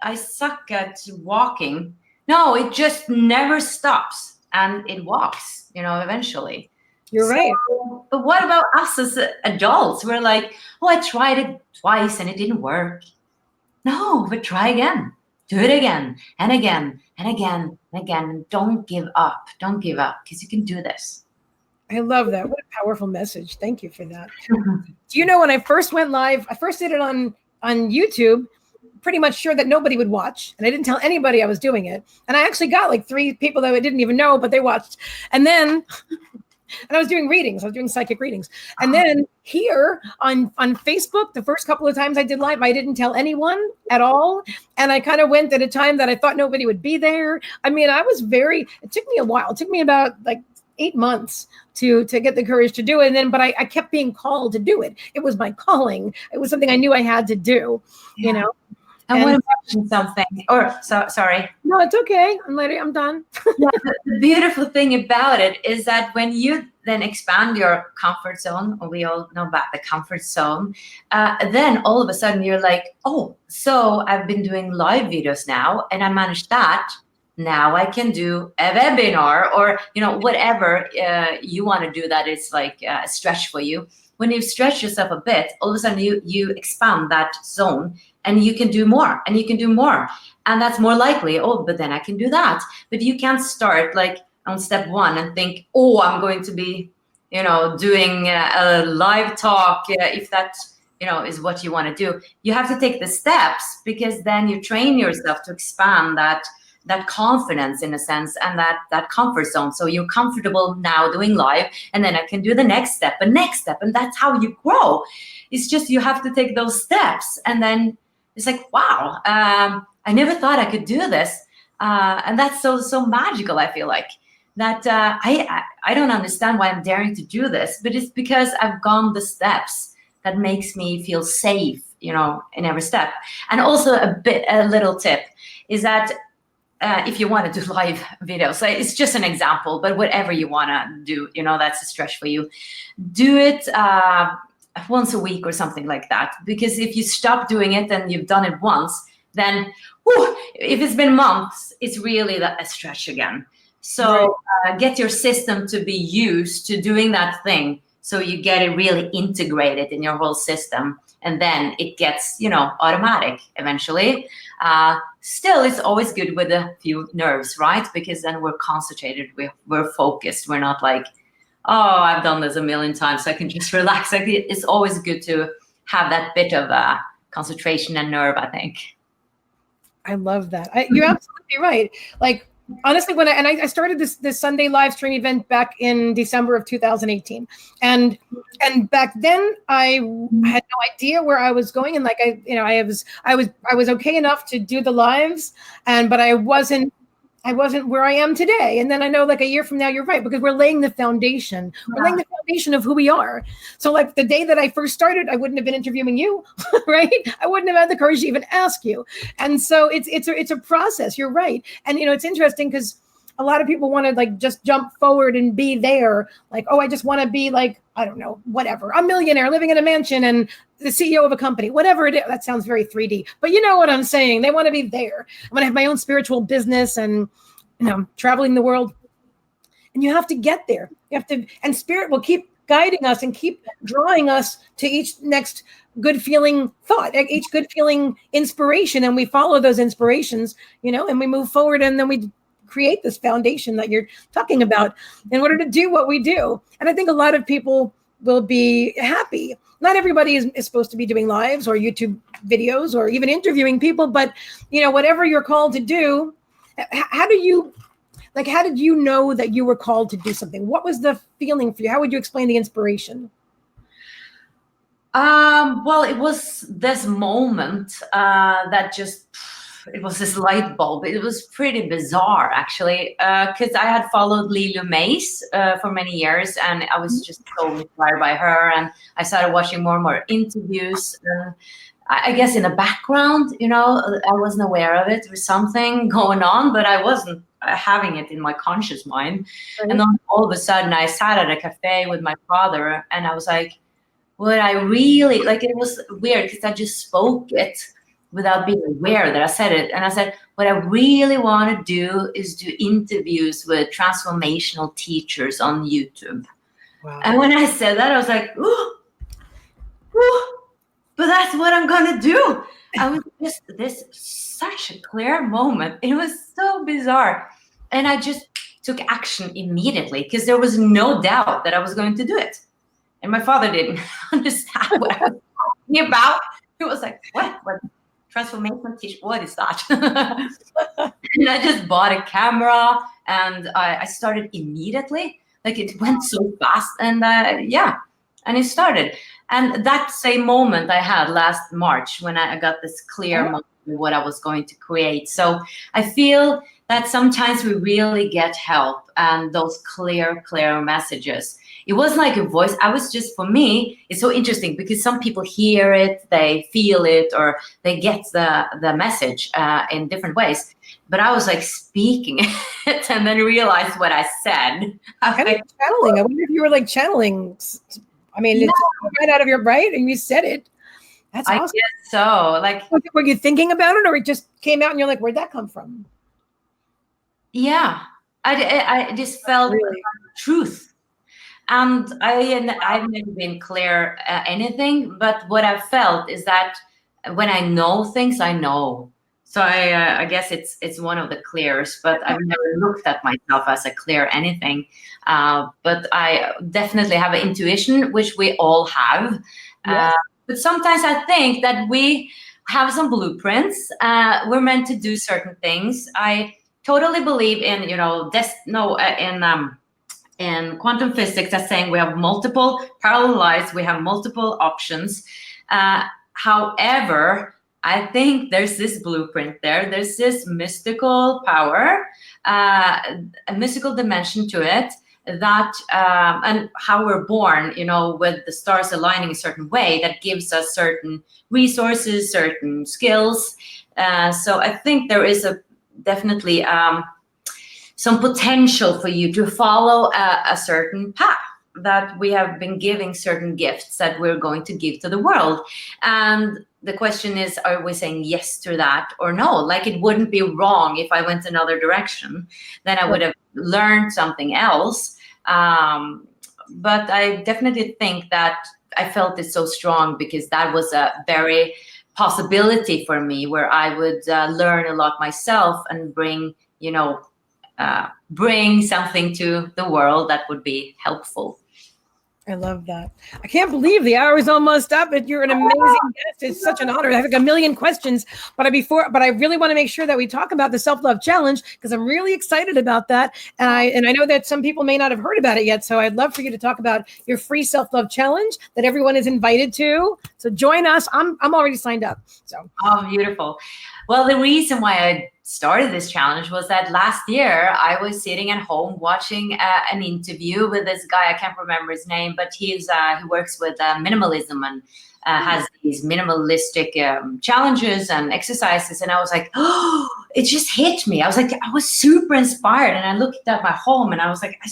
I suck at walking. No, it just never stops and it walks, eventually. You're right. But what about us as adults? We're like, oh, I tried it twice and it didn't work. No, but try again. Do it again and again and again and again. And don't give up. Don't give up, because you can do this. I love that. What a powerful message. Thank you for that. Do you know, when I first went live, I first did it on YouTube, pretty much sure that nobody would watch. And I didn't tell anybody I was doing it. And I actually got like 3 people that I didn't even know, but they watched. And then... and I was doing readings. I was doing psychic readings. And then here on Facebook, the first couple of times I did live, I didn't tell anyone at all. And I kind of went at a time that I thought nobody would be there. I mean, it took me a while. It took me about like 8 months to get the courage to do it. But I kept being called to do it. It was my calling. It was something I knew I had to do, And what about something? Sorry. No, it's okay. I'm done. Yeah, the beautiful thing about it is that when you then expand your comfort zone, or we all know about the comfort zone, then all of a sudden you're like, oh, so I've been doing live videos now and I managed that. Now I can do a webinar or, whatever you want to do that is like a stretch for you. When you stretch yourself a bit, all of a sudden you expand that zone. And you can do more, and you can do more. And that's more likely, oh, but then I can do that. But you can't start like on step 1 and think, oh, I'm going to be, doing a live talk if that, is what you want to do. You have to take the steps, because then you train yourself to expand that confidence in a sense, and that comfort zone. So you're comfortable now doing live, and then I can do the next step, and that's how you grow. It's just you have to take those steps, and then it's like, wow, I never thought I could do this. And that's so magical, I feel like. That I don't understand why I'm daring to do this, but it's because I've gone the steps that makes me feel safe, in every step. And also a little tip is that if you want to do live videos, it's just an example, but whatever you want to do, that's a stretch for you. Do it once a week or something like that, because if you stop doing it and you've done it once, then if it's been months, it's really a stretch again. So get your system to be used to doing that thing, so you get it really integrated in your whole system, and then it gets automatic eventually. Still, it's always good with a few nerves, right? Because then we're concentrated, we're focused, we're not like, oh, I've done this a million times, so I can just relax. Like, it's always good to have that bit of concentration and nerve, I think. I love that. You're absolutely right. Like, honestly, when I started this Sunday live stream event back in December of 2018, and back then I had no idea where I was going, and like I was okay enough to do the lives, but I wasn't where I am today. And then I know, like, a year from now, you're right, because we're laying the foundation. We're laying the foundation of who we are. So like the day that I first started, I wouldn't have been interviewing you, right? I wouldn't have had the courage to even ask you. And so it's a process. You're right. And it's interesting because a lot of people want to like just jump forward and be there. Like, oh, I just want to be like, I don't know, whatever, a millionaire living in a mansion and the CEO of a company, whatever it is. That sounds very 3D, but you know what I'm saying? They want to be there. I want to have my own spiritual business and, traveling the world. And you have to get there. You have to, and spirit will keep guiding us and keep drawing us to each next good feeling thought, each good feeling inspiration. And we follow those inspirations, and we move forward, and then we create this foundation that you're talking about in order to do what we do. And I think a lot of people will be happy. Not everybody is supposed to be doing lives or YouTube videos or even interviewing people, but whatever you're called to do, how did you know that you were called to do something? What was the feeling for you? How would you explain the inspiration? Well, it was this moment that it was this light bulb. It was pretty bizarre, actually, because I had followed Lily Mays for many years, and I was just so inspired by her. And I started watching more and more interviews. I guess in the background, I wasn't aware of it. There was something going on, but I wasn't having it in my conscious mind. Right. And then all of a sudden, I sat at a cafe with my father, and I was like, what I really, it was weird because I just spoke it without being aware that I said it. And I said, what I really want to do is do interviews with transformational teachers on YouTube. Wow. And when I said that, I was like, ooh, but that's what I'm going to do. I was just such a clear moment. It was so bizarre. And I just took action immediately because there was no doubt that I was going to do it. And my father didn't understand what I was talking about. He was like, what transformation teach? What is that? And I just bought a camera and I started immediately. It went so fast. And and it started. And that same moment I had last March when I got this clear moment of what I was going to create. So I feel that sometimes we really get help and those clear messages. It wasn't like a voice. For me, it's so interesting because some people hear it, they feel it, or they get the message in different ways. But I was speaking it and then realized what I said. Kind of channeling. I wonder if you were channeling. I mean, it's right out of your brain and you said it. That's awesome. I guess so. Were you thinking about it or it just came out and you're like, where'd that come from? Yeah, I just felt truth. And I've never been clear anything, but what I felt is that when I know things, I know. So I guess it's one of the clears, but I've never looked at myself as a clear anything. But I definitely have an intuition, which we all have. Yes. But sometimes I think that we have some blueprints. We're meant to do certain things. I totally believe in, in quantum physics, that's saying we have multiple parallel lives, we have multiple options. However, I think there's this blueprint there. There's this mystical power, a mystical dimension to it that, and how we're born, with the stars aligning a certain way that gives us certain resources, certain skills. So I think there is definitely some potential for you to follow a certain path, that we have been giving certain gifts that we're going to give to the world. And the question is, are we saying yes to that or no? It wouldn't be wrong if I went another direction, then I would have learned something else. But I definitely think that I felt it so strong because that was a very possibility for me where I would learn a lot myself and bring something to the world that would be helpful. I love that. I can't believe the hour is almost up, but you're an amazing guest. It's such an honor. I have a million questions, but I really want to make sure that we talk about the self-love challenge because I'm really excited about that. And I know that some people may not have heard about it yet. So I'd love for you to talk about your free self-love challenge that everyone is invited to. So join us. I'm already signed up. So. Oh, beautiful. Well, the reason why I started this challenge was that last year I was sitting at home watching an interview with this guy. I can't remember his name, but he works with minimalism and has these minimalistic challenges and exercises. And I was like, oh, it just hit me. I was super inspired. And I looked at my home and I was like, I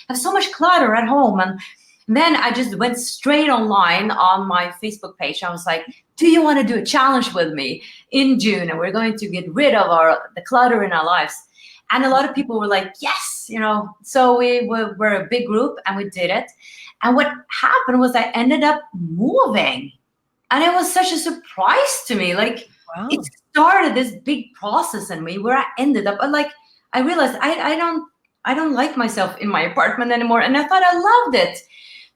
have so much clutter at home. And then I just went straight online on my Facebook page. I was like, do you want to do a challenge with me in June? And we're going to get rid of the clutter in our lives. And a lot of people were like, yes, So we were a big group and we did it. And what happened was I ended up moving. And it was such a surprise to me. Wow. It started this big process in me where I ended up, I realized I don't like myself in my apartment anymore. And I thought I loved it.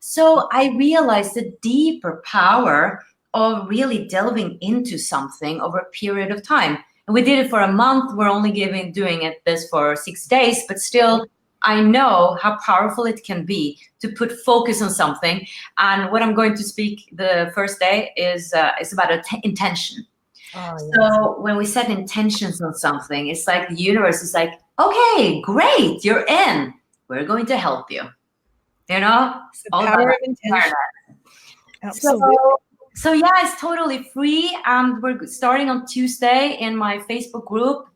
So I realized the deeper power of really delving into something over a period of time. And we did it for a month. We're only doing this for 6 days, but still I know how powerful it can be to put focus on something. And what I'm going to speak the first day is about intention. Oh, yes. So when we set intentions on something, it's like the universe is like, okay, great, you're in. We're going to help you. You know, the power of intention. Absolutely. So yeah, it's totally free, and we're starting on Tuesday in my Facebook group,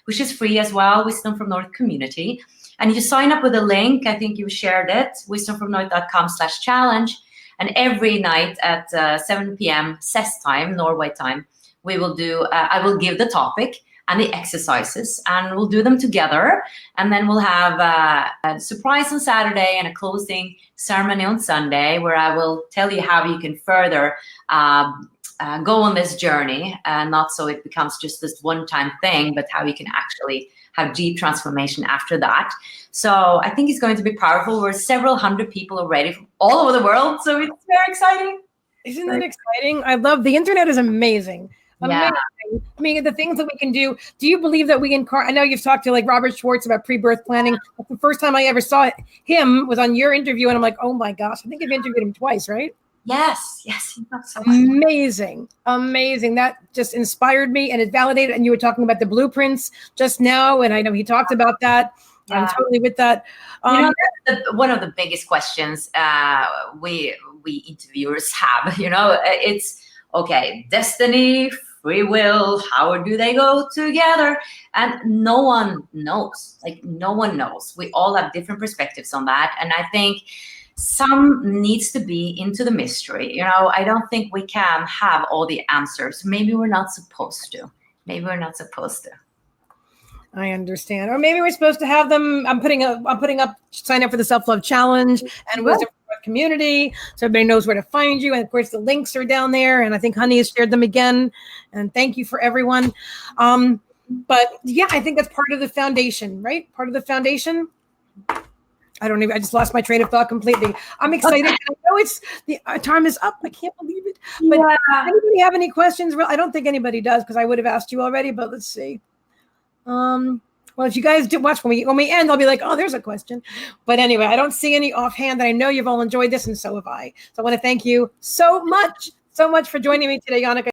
which is free as well, Wisdom from North Community. And you sign up with a link. I think you shared it, wisdomfromnorth.com/challenge. And every night at 7 p.m. CES time, Norway time, we will do. I will give the topic and the exercises, and we'll do them together. And then we'll have a surprise on Saturday and a closing ceremony on Sunday, where I will tell you how you can further go on this journey, not so it becomes just this one-time thing, but how you can actually have deep transformation after that. So I think it's going to be powerful. We're several hundred people already from all over the world, so it's very exciting. Isn't that exciting? I love the internet. Is amazing. Amazing. Yeah. I mean, the things that we can do. Do you believe that we incarnate? I know you've talked to like Robert Schwartz about pre-birth planning. The first time I ever saw him was on your interview, and I'm like, oh my gosh, I think you've interviewed him twice, right? Yes. So amazing. That just inspired me, and it validated. And you were talking about the blueprints just now, and I know he talked about that. Yeah. I'm totally with that. One of the biggest questions we interviewers have, it's okay, destiny, free will, how do they go together? And no one knows. No one knows. We all have different perspectives on that. And I think some needs to be into the mystery. I don't think we can have all the answers. Maybe we're not supposed to. I understand. Or maybe we're supposed to have them. I'm putting up sign up for the self-love challenge and Wisdom community, so everybody knows where to find you. And of course the links are down there, and I think Honey has shared them again, and thank you for everyone. But yeah, I think that's part of the foundation, right? Part of the foundation. I just lost my train of thought completely. I'm excited. I know it's the time is up. I can't believe it. But anybody have any questions? I don't think anybody does, because I would have asked you already, but let's see. Well, if you guys do watch when we end, I'll be like, oh, there's a question. But anyway, I don't see any offhand, and I know you've all enjoyed this, and so have I. So I want to thank you so much for joining me today, Jannecke.